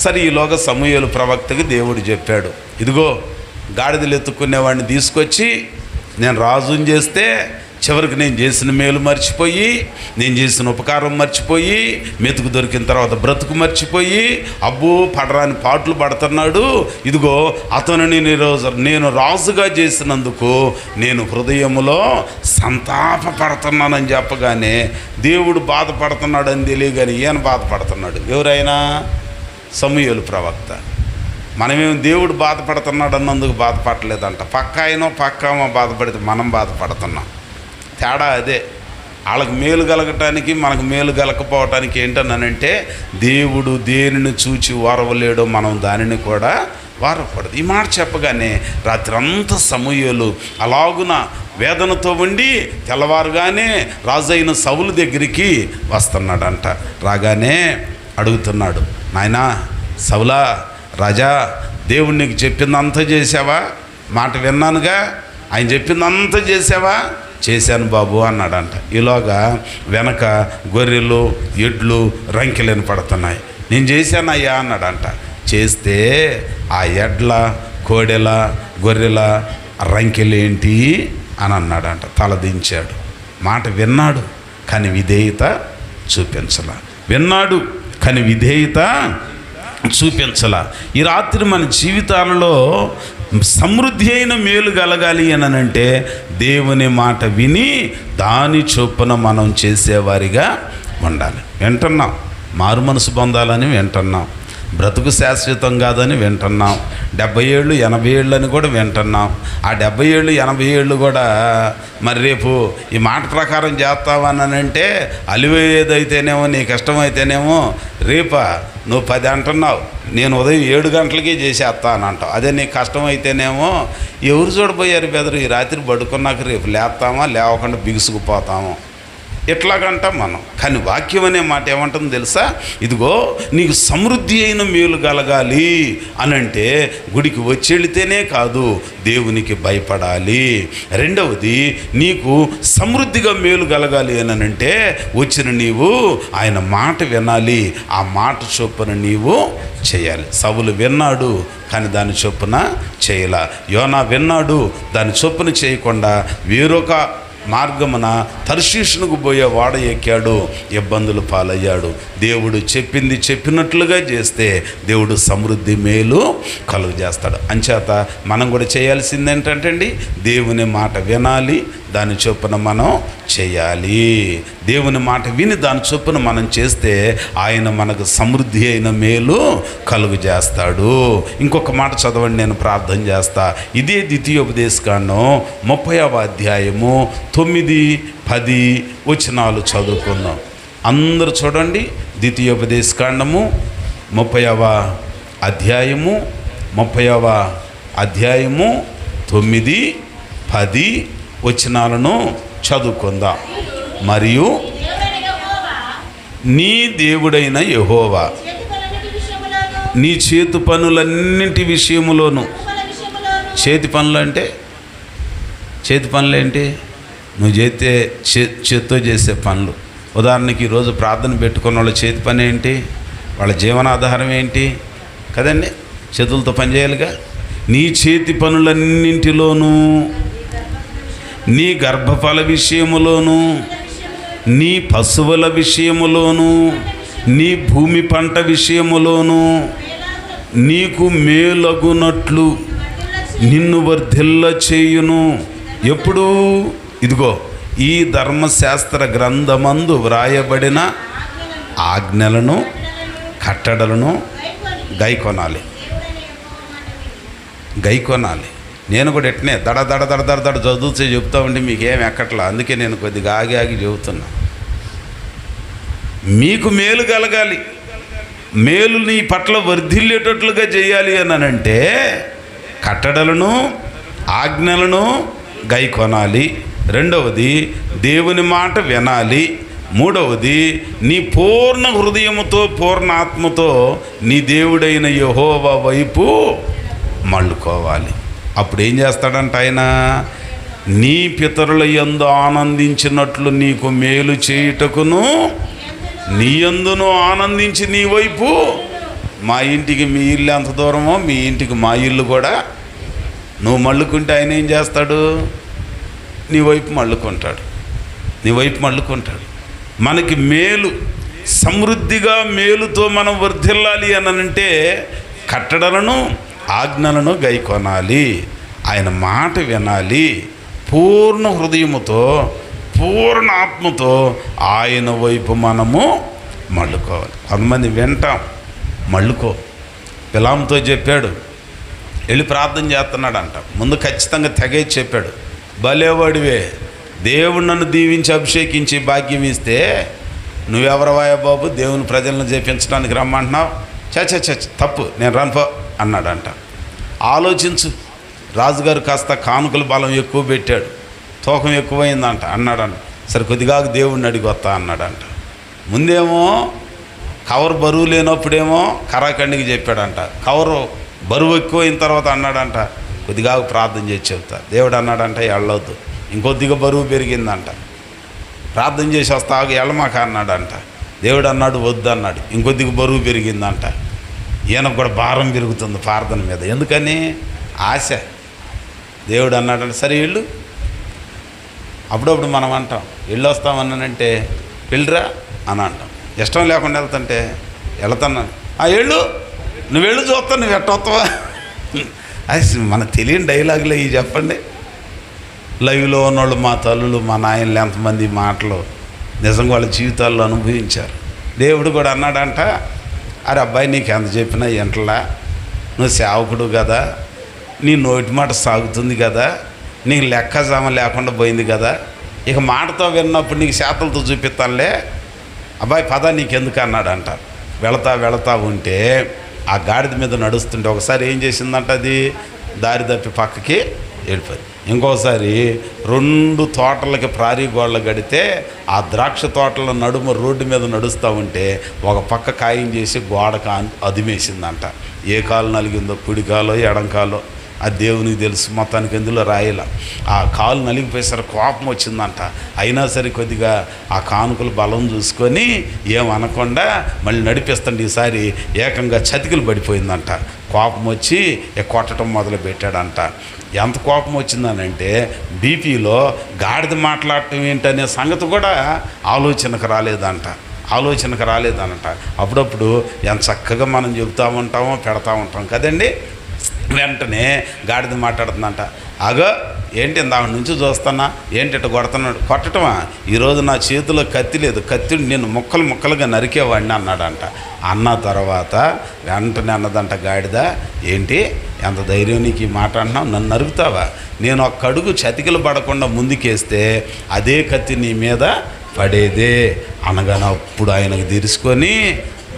సరే, ఈలోగా సమూయేలు ప్రవక్తకి దేవుడు చెప్పాడు, ఇదిగో గాడిదలు ఎత్తుక్కునేవాడిని తీసుకొచ్చి నేను రాజుని చేస్తే చివరికి నేను చేసిన మేలు మర్చిపోయి, నేను చేసిన ఉపకారం మర్చిపోయి, మెతుకు దొరికిన తర్వాత బ్రతుకు మర్చిపోయి అబ్బో పడరాని పాటలు పడుతున్నాడు. ఇదిగో అతనిని నేను రాజుగా చేసినందుకు నేను హృదయములో సంతాపపడుతున్నానని చెప్పగానే దేవుడు బాధపడుతున్నాడని తెలియగానే ఈయన బాధపడుతున్నాడు. ఎవరైనా? సమూయేలు ప్రవక్త. మనమేం దేవుడు బాధపడుతున్నాడు అన్నందుకు బాధపడలేదంట. పక్కామో బాధపడితే మనం బాధపడుతున్నాం. తేడా అదే. వాళ్ళకి మేలు కలగటానికి మనకు మేలు కలగకపోవటానికి ఏంటనంటే దేవుడు దేనిని చూచి వారవలేడో మనం దానిని కూడా వారపడదు. ఈ మాట చెప్పగానే రాత్రి అంతా సమూయేలు అలాగున వేదనతో ఉండి తెల్లవారుగానే రాజు అయిన సౌలు దగ్గరికి వస్తున్నాడంట. రాగానే అడుగుతున్నాడు, నాయనా సౌలా, రాజా, దేవుడు నీకు చెప్పిందంతా చేసావా? మాట విన్నానుగా, ఆయన చెప్పిందంతా చేసావా? చేశాను బాబు అన్నాడంట. ఈలోగా వెనక గొర్రెలు, ఎడ్లు రంకెలను పడుతున్నాయి. నేను చేశానయ్యా అన్నాడంట. చేస్తే ఆ ఎడ్ల, కోడెల, గొర్రెల రంకెలేంటి అని అన్నాడంట. తలదించాడు. మాట విన్నాడు కానీ విధేయత చూపించలా. విన్నాడు కానీ విధేయత చూపించలా. ఈ రాత్రి మన జీవితాలలో సమృద్ధి అయిన మేలు కలగాలి అని అంటే దేవుని మాట విని దాని చొప్పున మనం చేసేవారిగా ఉండాలి. వింటున్నాం, మారు మనసు పొందాలని వింటున్నాం, బ్రతుకు శాశ్వతం కాదని వింటున్నాం, 70 ఏళ్ళు 80 ఏళ్ళు అని కూడా వింటున్నాం. ఆ 70 ఏళ్ళు 80 ఏళ్ళు కూడా మరి రేపు ఈ మాట ప్రకారం చేస్తావనంటే అలివేదైతేనేమో నీకు ఇష్టమైతేనేమో రేపా నువ్వు 10 అంటున్నావు, నేను ఉదయం 7 గంటలకే చేసేస్తాను అంటావు. అదే నీకు కష్టమైతేనేమో ఎవరు చూడబోయారు బెదరు, ఈ రాత్రి పడుకున్నాక రేపు లేస్తామా లేవకుండా బిగుసుకుపోతాము ఎట్లాగంటాం మనం. కానీ వాక్యం అనే మాట ఏమంటుందో తెలుసా? ఇదిగో నీకు సమృద్ధి అయిన మేలు కలగాలి అనంటే గుడికి వచ్చెళితేనే కాదు, దేవునికి భయపడాలి. రెండవది, నీకు సమృద్ధిగా మేలు కలగాలి అనంటే వచ్చిన నీవు ఆయన మాట వినాలి, ఆ మాట చొప్పున నీవు చేయాలి. సౌలు విన్నాడు కానీ దాని చొప్పున చేయలా. యోనా విన్నాడు, దాని చొప్పున చేయకుండా వేరొక మార్గమున తర్షీషునకు పోయే వాడ ఎక్కాడు, ఇబ్బందులు పాలయ్యాడు. దేవుడు చెప్పింది చెప్పినట్లుగా చేస్తే దేవుడు సమృద్ధి మేలు కలుగు చేస్తాడు. అంచేత మనం కూడా చేయాల్సింది ఏంటంటే దేవుని మాట వినాలి, దాని చొప్పున మనం చేయాలి. దేవుని మాట విని దాని చొప్పున మనం చేస్తే ఆయన మనకు సమృద్ధి అయిన మేలు కలుగు చేస్తాడు. ఇంకొక మాట చదవండి, నేను ప్రార్థన చేస్తా. ఇదే ద్వితీయోపదేశకాండం 30వ అధ్యాయము 9, 10 వచనాలు చదువుకుందాం. అందరూ చూడండి. ద్వితీయోపదేశకాండము 30వ అధ్యాయము 9, 10 వచనాలను చదువుకుందాం. మరియు నీ దేవుడైన యెహోవా నీ చేతి పనులన్నింటి విషయములోను. చేతి పనులు అంటే చేతి పనులు ఏంటి? నువ్వు చేతితో చేసే పనులు. ఉదాహరణకి ఈరోజు ప్రార్థన పెట్టుకున్న వాళ్ళ చేతి పని ఏంటి? వాళ్ళ జీవనాధారం ఏంటి? కదండి, చేతులతో పని చేయాలిగా. నీ చేతి పనులన్నింటిలోనూ, నీ గర్భఫల విషయములోను, నీ పశువుల విషయములోను, నీ భూమి పంట విషయములోను నీకు మేలగునట్లు నిన్ను వర్ధిల్ల చేయును. ఎప్పుడు? ఇదిగో ఈ ధర్మశాస్త్ర గ్రంథమందు వ్రాయబడిన ఆజ్ఞలను, కట్టడలను గైకొనాలి. నేను కూడా ఎట్నే దడ చదువుతూ చెప్తా ఉంటే మీకేం ఎక్కట్లా. అందుకే నేను కొద్దిగా ఆగి చెబుతున్నా. మీకు మేలు కలగాలి, మేలు నీ పట్ల వర్ధిల్లేటట్లుగా చేయాలి అనంటే కట్టడలను, ఆజ్ఞలను గైకొనాలి. రెండవది దేవుని మాట వినాలి. మూడవది నీ పూర్ణ హృదయముతో పూర్ణ ఆత్మతో నీ దేవుడైన యెహోవా వైపు మళ్ళుకోవాలి. అప్పుడు ఏం చేస్తాడంట ఆయన? నీ పితరుల యందు ఆనందించినట్లు నీకు మేలు చేయుటకును నీ యందును ఆనందించి నీ వైపు, మా ఇంటికి మీ ఇల్లు ఎంత దూరమో మీ ఇంటికి మా ఇల్లు కూడా నువ్వు మళ్ళుకుంటే ఆయన ఏం చేస్తాడు? నీ వైపు మళ్ళుకుంటాడు, నీ వైపు మళ్ళుకుంటాడు. మనకి మేలు, సమృద్ధిగా మేలుతో మనం వర్ధిల్లాలి అనంటే కట్టడలను ఆజ్ఞలను గైకొనాలి, ఆయన మాట వినాలి, పూర్ణ హృదయముతో పూర్ణ ఆత్మతో ఆయన వైపు మనము మళ్ళుకోవాలి. కొంతమంది వింటాం, మళ్ళుకో. బిలాముతో చెప్పాడు, వెళ్ళి ప్రార్థన చేస్తున్నాడంట. ముందు ఖచ్చితంగా తెగేసి చెప్పాడు, భలేవాడివే, దేవుడు నన్ను దీవించి అభిషేకించి భాగ్యం ఇస్తే నువ్వెవరవాయ బాబు దేవుని ప్రజలను చేపించడానికి రమ్మంటున్నావు? చచ్చ తప్పు, నేను రానుపో అన్నాడంట. ఆలోచించు, రాజుగారు కాస్త కానుకల బలం ఎక్కువ పెట్టాడు, తూకం ఎక్కువైందంట అన్నాడంట. సరే కొద్దిగా దేవుడిని అడిగి వస్తా అన్నాడంట. ముందేమో కవర్ బరువు లేనప్పుడేమో కరాఖండికి చెప్పాడంట, కవరు బరువు ఎక్కువైన తర్వాత అన్నాడంట కొద్దిగా ప్రార్థన చేసి చెబుతా. దేవుడు అన్నాడంట వెళ్ళొద్దు, ఇంకొద్దిగా బరువు పెరిగిందంట, ప్రార్థన చేసి వస్తాగు వెళ్ళమాక అన్నాడంట. దేవుడు అన్నాడు వద్దు అన్నాడు, ఇంకొద్దిగా బరువు పెరిగిందంట. ఈయనకు కూడా భారం పెరుగుతుంది ప్రార్థన మీద, ఎందుకని? ఆశ. దేవుడు అన్నాడంట సరే వెళ్ళు. అప్పుడప్పుడు మనం అంటాం వెళ్ళొస్తామన్నానంటే వెళ్ళిరా అని అంటాం, ఇష్టం లేకుండా వెళ్తుంటే వెళ్తున్నాను, వెళ్ళు, నువ్వు వెళ్ళు చూస్తా, నువ్వు ఎట్టొస్తావా? అది మన తెలియని డైలాగులు ఇవి చెప్పండి. లైవ్లో ఉన్నోళ్ళు, మా తల్లులు, మా నాయనలు ఎంతమంది మాటలు నిజంగా వాళ్ళ జీవితాల్లో అనుభవించారు. దేవుడు కూడా అన్నాడంట, అరే అబ్బాయి నీకు ఎంత చెప్పినా ఎంటలా, నువ్వు సేవకుడు కదా, నీ నోటి మాట సాగుతుంది కదా, నీకు లెక్కజామ లేకుండా పోయింది కదా, ఇక మాటతో విన్నప్పుడు నీకు చేతలతో చూపిస్తానులే అబ్బాయి పద నీకెందుకు అన్నాడంట. వెళతా ఉంటే ఆ గాడిద మీద నడుస్తుంటే ఒకసారి ఏం చేసిందంట, అది దారి తప్పి పక్కకి వెళ్ళిపోయింది. ఇంకోసారి 2 తోటలకి ప్రారీ గోళ్ళ గడితే ఆ ద్రాక్ష తోటల నడుమ రోడ్డు మీద నడుస్తూ ఉంటే ఒక పక్క ఖాయం చేసి గోడకు అదిమేసిందంట. ఏ కాలు నలిగిందో, కుడి కాలో ఎడం కాలో అది దేవునికి తెలుసు, మొత్తానికి ఎందులో రాయల. ఆ కాలు నలిగిపోయేసరికి కోపం వచ్చిందంట. అయినా సరే కొద్దిగా ఆ కానుకలు బలం చూసుకొని ఏమనకుండా మళ్ళీ నడిపిస్తుంటే ఈసారి ఏకంగా చతికిలు పడిపోయిందంట. కోపం వచ్చి కొట్టడం మొదలు పెట్టాడంట. ఎంత కోపం వచ్చిందనంటే బీపీలో గాడిద మాట్లాడటం ఏంటనే సంగతి కూడా ఆలోచనకు రాలేదంట. అప్పుడప్పుడు ఎంత చక్కగా మనం చెబుతూ ఉంటామో పెడతా ఉంటాం కదండి. వెంటనే గాడిద మాట్లాడుతుందంట, అగో ఏంటి దాని నుంచి చూస్తున్నా, ఏంటి ఇట్లా కొడుతున్నాడు? కొట్టటమా? ఈరోజు నా చేతిలో కత్తి లేదు, కత్తిని నేను ముక్కలుగా నరికేవాడిని అన్నాడంట. అన్న తర్వాత వెంటనే అన్నదంట గాడిద, ఏంటి ఎంత ధైర్యం నీకు ఈ మాట అంటున్నావు, నన్ను నరుకుతావా? నేను ఒక్క అడుగు చతికిలు పడకుండా ముందుకేస్తే అదే కత్తి నీ మీద పడేదే అనగానే అప్పుడు ఆయనకు తెరుచుకొని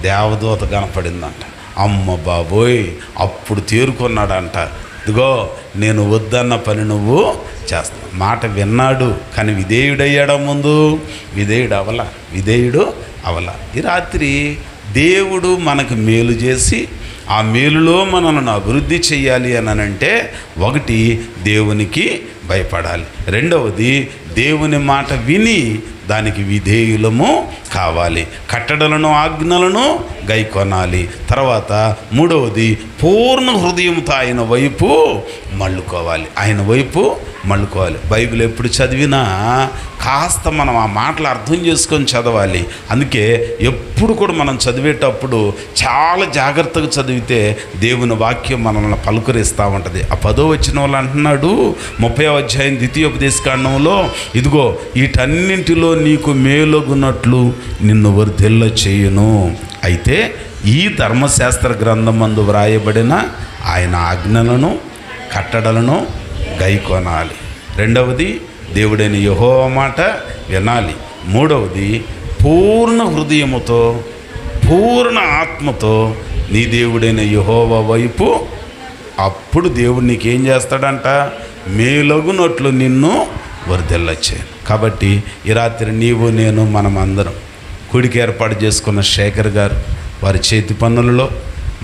దేవదూత కనపడిందంట. అమ్మ బాబోయ్, అప్పుడు తేరుకున్నాడంట. ఇదిగో నేను వద్దన్న పని నువ్వు చేస్తావు. మాట విన్నాడు కానీ విధేయుడయ్యాడా? ముందు విధేయుడు అవల. ఈ రాత్రి దేవుడు మనకు మేలు చేసి ఆ మేలులో మనల్ని అభివృద్ధి చెయ్యాలి అని అంటే, ఒకటి దేవునికి భయపడాలి, రెండవది దేవుని మాట విని దానికి విధేయులము కావాలి, కట్టడలను ఆజ్ఞలను గైకొనాలి. తర్వాత మూడవది పూర్ణ హృదయంతో ఆయన వైపు మళ్ళుకోవాలి. బైబిల్ ఎప్పుడు చదివినా కాస్త మనం ఆ మాటలు అర్థం చేసుకొని చదవాలి. అందుకే ఎప్పుడు కూడా మనం చదివేటప్పుడు చాలా జాగ్రత్తగా చదివితే దేవుని వాక్యం మనల్ని పలుకరిస్తూ ఉంటుంది. ఆ 10వ వచనంలో అంటున్నాడు, 30వ అధ్యాయం ద్వితీయోపదేశకాండంలో, ఇదిగో వీటన్నింటిలో నీకు మేలొగునట్లు నిన్ను వర్ధిల్ల చేయును. అయితే ఈ ధర్మశాస్త్ర గ్రంథమందు వ్రాయబడిన ఆయన ఆజ్ఞలను కట్టడలను గైకొనాలి. రెండవది దేవుడైన యెహోవా మాట వినాలి. మూడవది పూర్ణ హృదయముతో పూర్ణ ఆత్మతో నీ దేవుడైన యెహోవా వైపు. అప్పుడు దేవుడు నీకేం చేస్తాడంట? మేలగునట్లు నిన్ను వర్ధిల్లచేయను. కాబట్టి ఈ రాత్రి నీవు నేను మనం అందరం కూడికి ఏర్పాటు చేసుకున్న శేఖర్ గారు వారి చేతి పనులలో,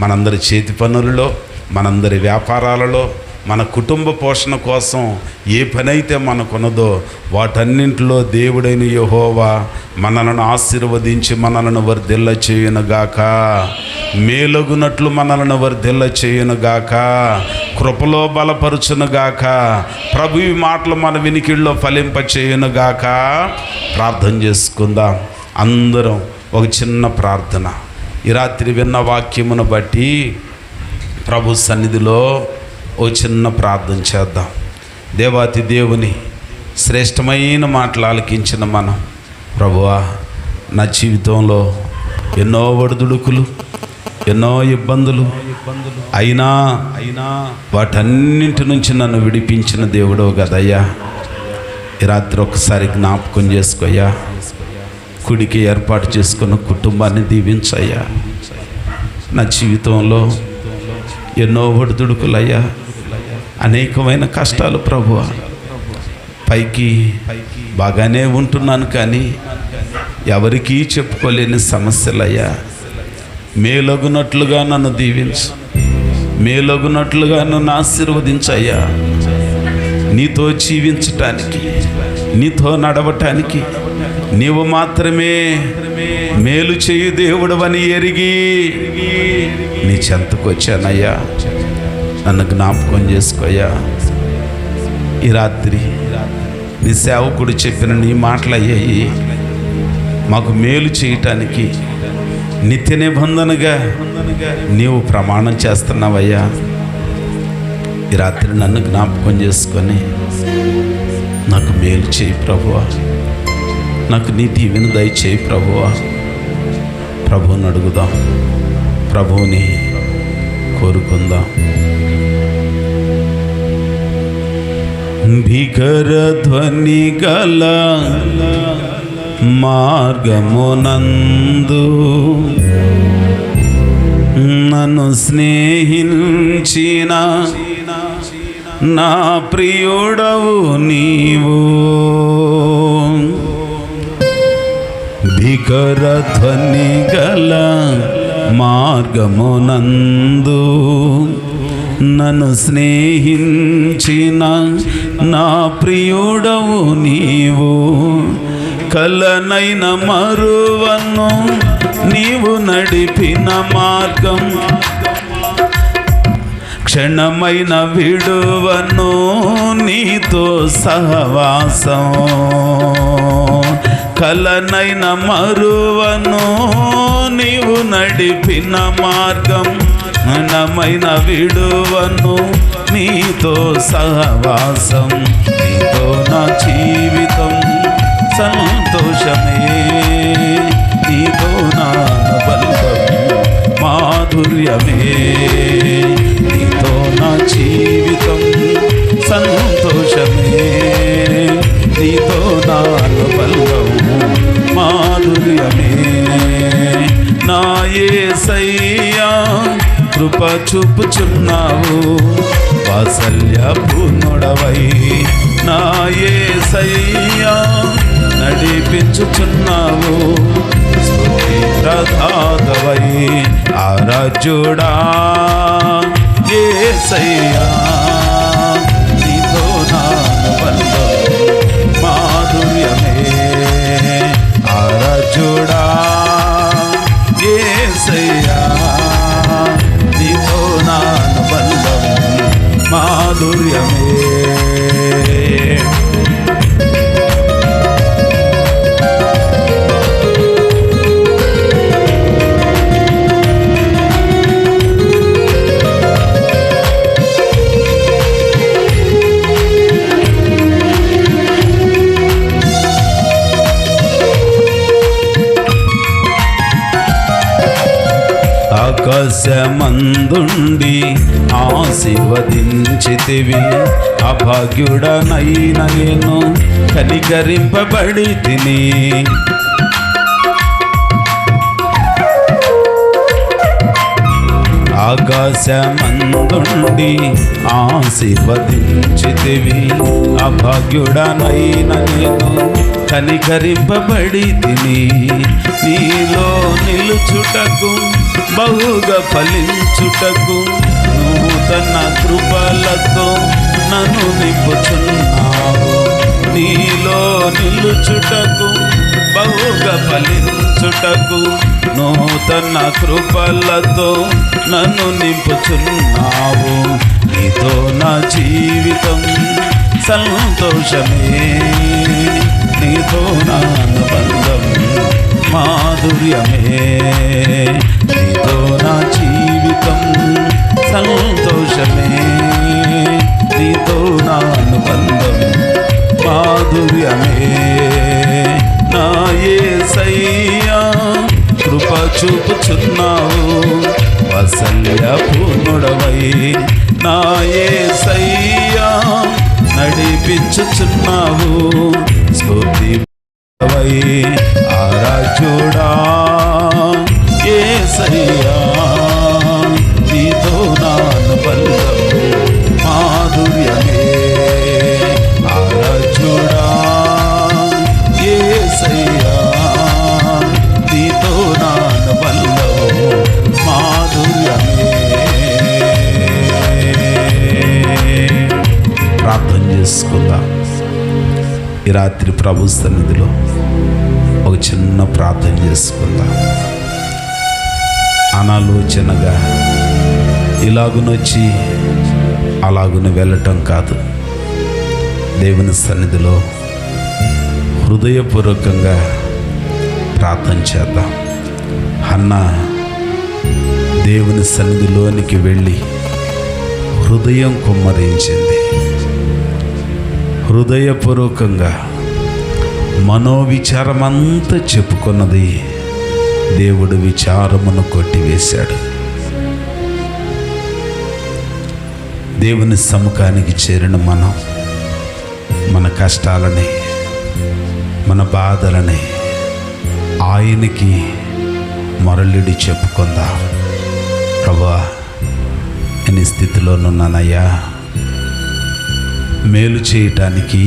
మనందరి చేతి పనులలో, మనందరి వ్యాపారాలలో, మన కుటుంబ పోషణ కోసం ఏ పని అయితే మనకున్నదో వాటన్నింటిలో దేవుడైన యెహోవా మనలను ఆశీర్వదించి మనలను వర్ధిల్ల చేయునుగాక. మేలగునట్లు మనలను వర్ధిల్ల చేయునుగాక, కృపలో బలపరుచునుగాక, ప్రభు ఈ మాటలు మన వినికిడిలో ఫలింప చేయునుగాక. ప్రార్థన చేసుకుందాం అందరం. ఒక చిన్న ప్రార్థన. ఈ రాత్రి విన్న వాక్యమును బట్టి ప్రభు సన్నిధిలో ఓ చిన్న ప్రార్థన చేద్దాం. దేవాతి దేవుని శ్రేష్టమైన మాటలు ఆలకించిన మనం, ప్రభువా నా జీవితంలో ఎన్నో ఒడిదుడుకులు, ఎన్నో ఇబ్బందులు అయినా వాటన్నింటి నుంచి నన్ను విడిపించిన దేవుడో కదయ్యా. ఈ రాత్రి ఒకసారి జ్ఞాపకం చేసుకోయ్యా. కుడికి ఏర్పాటు చేసుకున్న కుటుంబాన్ని దీవించయ్యా. నా జీవితంలో ఎన్నో ఒడిదుడుకులయ్యా, అనేకమైన కష్టాలు ప్రభువా. పైకి బాగానే ఉంటున్నాను కానీ ఎవరికీ చెప్పుకోలేని సమస్యలయ్యా. మేలగునట్లుగా నన్ను దీవించు, మేలగునట్లుగా నన్ను ఆశీర్వదించయ్యా. నీతో జీవించటానికి, నీతో నడవటానికి నీవు మాత్రమే మేలు చేయు దేవుడవని ఎరిగి నీ చెంతకు వచ్చానయ్యా. నన్ను జ్ఞాపకం చేసుకోయ్యా. ఈ రాత్రి నీ సేవకుడు చెప్పిన నీ మాటలు అయ్యాయి మాకు మేలు చేయటానికి నిత్య నిబంధనగా నీవు ప్రమాణం చేస్తున్నావయ్యా. ఈ రాత్రి నన్ను జ్ఞాపకం చేసుకొని నాకు మేలు చేయి ప్రభువా, నాకు నీ దీవెన దయచేయి ప్రభువా. ప్రభువుని అడుగుదాం, ప్రభువుని కోరుకుందాం. భీకర ధ్వని గల మార్గమునందు నన్ను స్నేహించిన నా ప్రియుడవు నీవు. భీకర ధ్వని గల మార్గమునందు నన్ను స్నేహించిన నా ప్రియుడవు నీవు. కలనైన మరువను నీవు నడిపిన మార్గం, క్షణమైన విడువను నీతో సహవాసం. కలనైన మరువను నీవు నడిపిన మార్గం, క్షణమైన విడువను నీతో సహవాసం. నీతో నా జీవితం సంతోషమే, నీతో నా బంధం మాధుర్యమే. నీతో నా జీవితం సంతోషమే, నీతో నా బంధం మాధుర్యమే. నా యేసయ్యా కృప చూపుచున్నావు, వాత్సల్య పూర్ణుడవై. నా యేసయ్యా నడిపించుచున్నావు, స్తుతి ప్రదాతవై. ఆరాధ్యుడా యేసయ్యా, నీతో నా బంధం మాధుర్యమే. ఆరాధ్యుడా యేసయ్యా, నీతో నా బంధం మాధుర్యమే. ఆకాశమందుండి ఆశీర్వదించితివి, అభాగ్యుడనైన నేను కనికరింపబడి తిని. ఆకాశమందుండి ఆశీర్వదించితివి, అభాగ్యుడనైన నేను కనికరింపబడి తిని, నీలో నిలుచుటకు బహుగా ఫలించుటకు నూతన కృపలతో నన్ను నింపుచున్నావు. నీలో నిలుచుటకు బహుగా ఫలించుటకు నూతన కృపలతో నన్ను నింపుచున్నావు. నీతో నా జీవితం సంతోషమే, నీతో నా అనుబంధం మాధుర్యమే. నీతో నా జీవితం సంతోషమే, నీతో నా అనుబంధం మాధుర్యమే. నా యేసయ్యా కృప చూపుచున్నావు, వాత్సల్య పూర్ణుడవై నా యేసయ్యా నడిపించుచున్నావు. స్ఫూర్తివై ఆరాధ్యుడా యేసయ్యా, నీతో నా అనుబంధం మాధుర్యమే. ఆరాధ్యుడా యేసయ్యా, నీతో నా అనుబంధం మాధుర్యమే. ప్రార్థన చేసుకుందాం. ఈ రాత్రి ప్రభు సన్నిధిలో ఒక చిన్న ప్రార్థన చేసుకుందాం. అనాలోచనగా ఇలాగునొచ్చి అలాగున వెళ్ళటం కాదు, దేవుని సన్నిధిలో హృదయపూర్వకంగా ప్రార్థన చేద్దాం. హన్నా దేవుని సన్నిధిలోనికి వెళ్ళి హృదయం కుమ్మరించింది. హృదయపూర్వకంగా మనోవిచారమంతా చెప్పుకున్నది, దేవుడు విచారమును కొట్టివేశాడు. దేవుని సముఖానికి చేరిన మనం మన కష్టాలని, మన బాధలని ఆయనకి మొరలిడి చెప్పుకుందాం. ప్రభువా, నేను ఈ స్థితిలోనున్నానయ్యా, మేలు చేయటానికి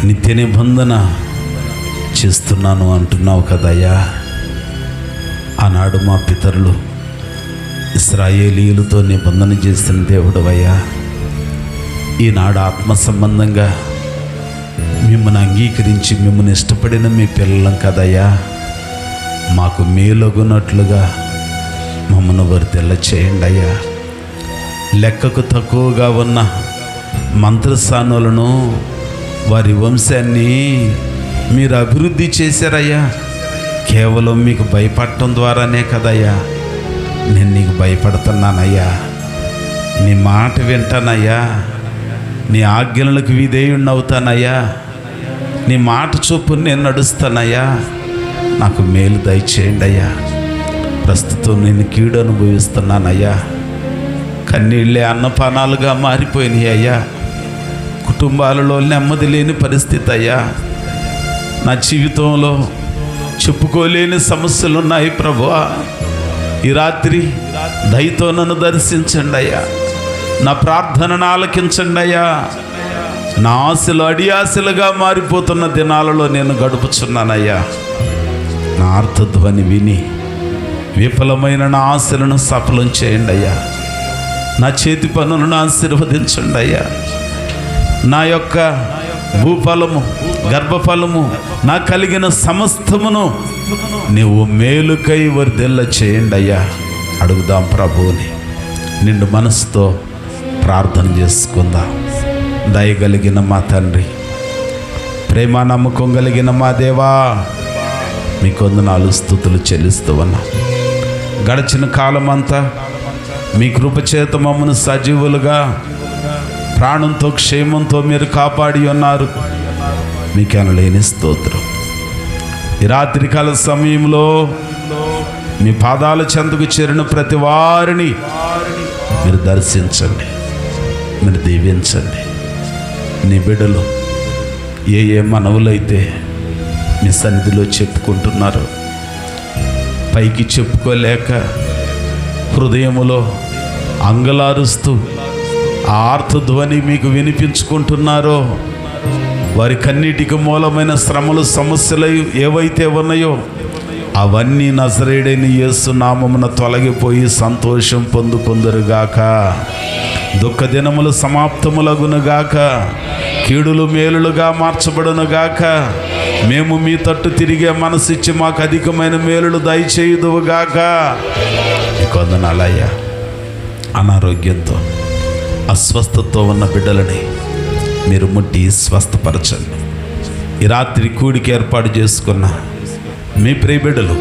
నిత్య నిబంధన చేస్తున్నాను అంటున్నావు కదయ్యా. ఆనాడు మా పితరులు ఇశ్రాయేలీయులతో నిబంధన చేసిన దేవుడవయ్యా, ఈనాడు ఆత్మ సంబంధంగా మిమ్మల్ని అంగీకరించి మిమ్మల్ని ఇష్టపడిన మీ పిల్లలం కదయ్యా. మాకు మేలగునట్లుగా మమ్మల్ని వర్తిల్ల చేయండి అయ్యా. లెక్కకు తక్కువగా ఉన్న మంత్రస్థానులను, వారి వంశాన్ని మీరు అభివృద్ధి చేశారయ్యా. కేవలం మీకు భయపడటం ద్వారానే కదయ్యా నేను నీకు భయపడుతున్నానయ్యా. నీ మాట వింటానయ్యా, నీ ఆజ్ఞలకు విధేయుణ్ణి అవుతానయ్యా, నీ మాట చొప్పున నేను నడుస్తానయ్యా. నాకు మేలు దయచేయండి అయ్యా. ప్రస్తుతం నేను కీడు అనుభవిస్తున్నానయ్యా. కన్నీళ్ళే అన్నపానాలుగా మారిపోయినాయి అయ్యా. కుటుంబాలలో నెమ్మది లేని పరిస్థితి అయ్యా. నా జీవితంలో చెప్పుకోలేని సమస్యలు ఉన్నాయి ప్రభువా. ఈ రాత్రి దయతో నన్ను దర్శించండి అయ్యా. నా ప్రార్థనను ఆలకించండి అయ్యా. నా ఆశలు అడియాశలుగా మారిపోతున్న దినాలలో నేను గడుపుచున్నానయ్యా. నా ఆర్తధ్వని విని విఫలమైన నా ఆశలను సఫలం చేయండి అయ్యా. నా చేతి పనులను ఆశీర్వదించండి అయ్యా. నా యొక్క భూఫలము, గర్భఫలము, నా కలిగిన సమస్తమును నీవు మేలుకై వర్ధిల్ల చేయండి అయ్యా. అడుగుదాం ప్రభువుని. నిండు మనసుతో ప్రార్థన చేసుకుందాం. దయగలిగిన మా తండ్రి, ప్రేమ నమ్మకం కలిగిన మా దేవా, మీ కొందనాలు స్తుతులు చెల్లిస్తూ ఉన్నాం. గడిచిన కాలమంతా మీ కృపచేత మమ్మను సజీవులుగా ప్రాణంతో క్షేమంతో మీరు కాపాడి ఉన్నారు. మీకెనలేని స్తోత్రం. ఈ రాత్రికాల సమయంలో మీ పాదాల చెంతకు చేరిన ప్రతి వారిని మీరు దర్శించండి, మీరు దీవించండి. నీ బిడ్డలు ఏ మనవులైతే మీ సన్నిధిలో చెప్పుకుంటున్నారు, పైకి చెప్పుకోలేక హృదయములో అంగలారుస్తూ ఆ ఆర్తధ్వని మీకు వినిపించుకుంటున్నారో, వారి కన్నిటికి మూలమైన శ్రమలు, సమస్యలు ఏవైతే ఉన్నాయో అవన్నీ నజరేయుడైన యేసు నామమున తొలగిపోయి సంతోషం పొందుకొందురుగాక. దుఃఖ దినములు సమాప్తములగునుగాక. కీడులు మేలులుగా మార్చబడునుగాక. మేము మీ తట్టు తిరిగే మనసిచ్చి మాకు అధికమైన మేలులు దయచేయుదువుగాక. కొందనాలయ్యా, అనారోగ్యంతో అస్వస్థతతో ఉన్న బిడ్డలని మీరు ముట్టి స్వస్థపరచండి. ఈ రాత్రి కూడికి ఏర్పాటు చేసుకున్న మీ ప్రియ బిడ్డలు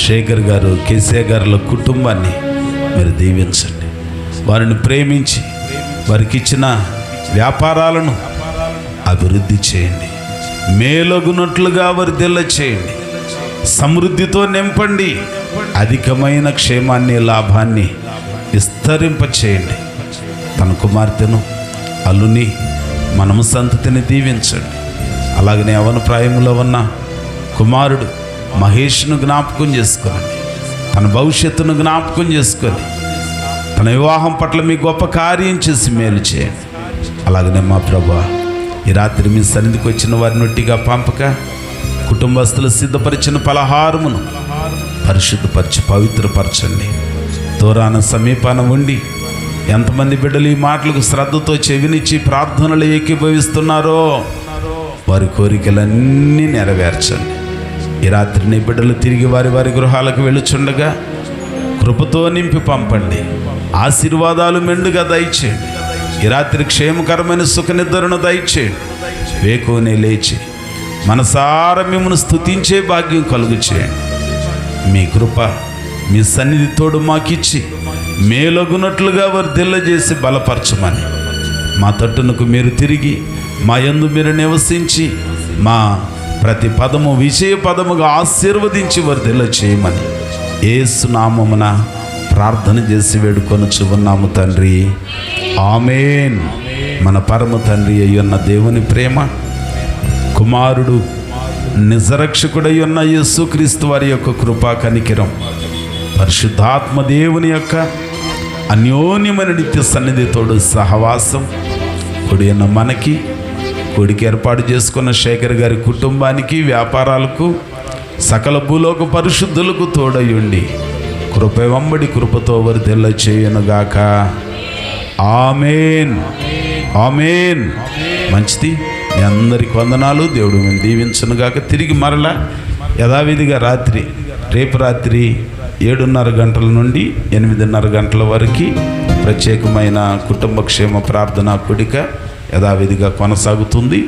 శేఖర్ గారు, కేసే గారుల కుటుంబాన్ని మీరు దీవించండి. వారిని ప్రేమించి వారికి ఇచ్చిన వ్యాపారాలను అభివృద్ధి చేయండి. మేలగునట్లుగా వర్ధిల్ల చేయండి. సమృద్ధితో నింపండి. అధికమైన క్షేమాన్ని, లాభాన్ని విస్తరింప చేయండి. తన కుమార్తెను, అల్లుని, మనము సంతతిని దీవించండి. అలాగనే యవ్వన ప్రాయంలో ఉన్న కుమారుడు మహేష్ను జ్ఞాపకం చేసుకోండి. తన భవిష్యత్తును జ్ఞాపకం చేసుకొని తన వివాహం పట్ల మీ గొప్ప కార్యం చేసి మేలు చేయండి. అలాగనే మా ప్రభువా, ఈ రాత్రి మీ సన్నిధికి వచ్చిన వారిని ఒట్టిగా పంపక, కుటుంబస్తులు సిద్ధపరిచిన పలహారమును పరిశుద్ధపరిచి పవిత్రపరచండి. దూరాన సమీపాన ఉండి ఎంతమంది బిడ్డలు ఈ మాటలకు శ్రద్ధతో చెవినిచ్చి ప్రార్థనలు ఏకీభవిస్తున్నారో వారి కోరికలన్నీ నెరవేర్చండి. ఈ రాత్రి నీ బిడ్డలు తిరిగి వారి వారి గృహాలకు వెళ్ళుచుండగా కృపతో నింపి పంపండి. ఆశీర్వాదాలు మెండుగా దయచేయండి. ఈ రాత్రి క్షేమకరమైన సుఖనిద్రను దయచేయండి. వేకువనే లేచి మనసారా మిమ్మల్ని స్తుతించే భాగ్యం కలుగు చేయండి. మీ కృప, మీ సన్నిధి తోడు మాకిచ్చి మేలగునట్లుగా వర్ధిల్ల చేసి బలపరచమని, మా తట్టునకు మీరు తిరిగి మా యందు మీరు నివసించి మా ప్రతి పదము విజయ పదముగా ఆశీర్వదించి వర్ధిల్ల చేయమని యేసు నామమున ప్రార్థన చేసి వేడుకొనుచు ఉన్నాము తండ్రి. ఆమేన్. మన పరమ తండ్రి అయ్యున్న దేవుని ప్రేమ, కుమారుడు నిజరక్షకుడై ఉన్న యేసుక్రీస్తు వారి యొక్క కృపా కనికిరం, పరిశుద్ధాత్మ దేవుని యొక్క అన్యోన్యమైన నిత్య సన్నిధితోడు సహవాసం కూడి ఉన్న మనకి, కూడికి ఏర్పాటు చేసుకున్న శేఖర్ గారి కుటుంబానికి, వ్యాపారాలకు, సకల భూలోక పరిశుద్ధులకు తోడయుండి కృప వెంబడి కృపతో వర్ధిల్ల చేయునుగాక. ఆమేన్. ఆమేన్. మంచిది. మీ అందరికి వందనాలు. దేవుడు మేము దీవించునుగాక. తిరిగి మరలా యథావిధిగా రేపు రాత్రి 7:30 గంటల నుండి 8:30 గంటల వరకు ప్రత్యేకమైన కుటుంబ క్షేమ ప్రార్థనా కూడిక యథావిధిగా కొనసాగుతుంది.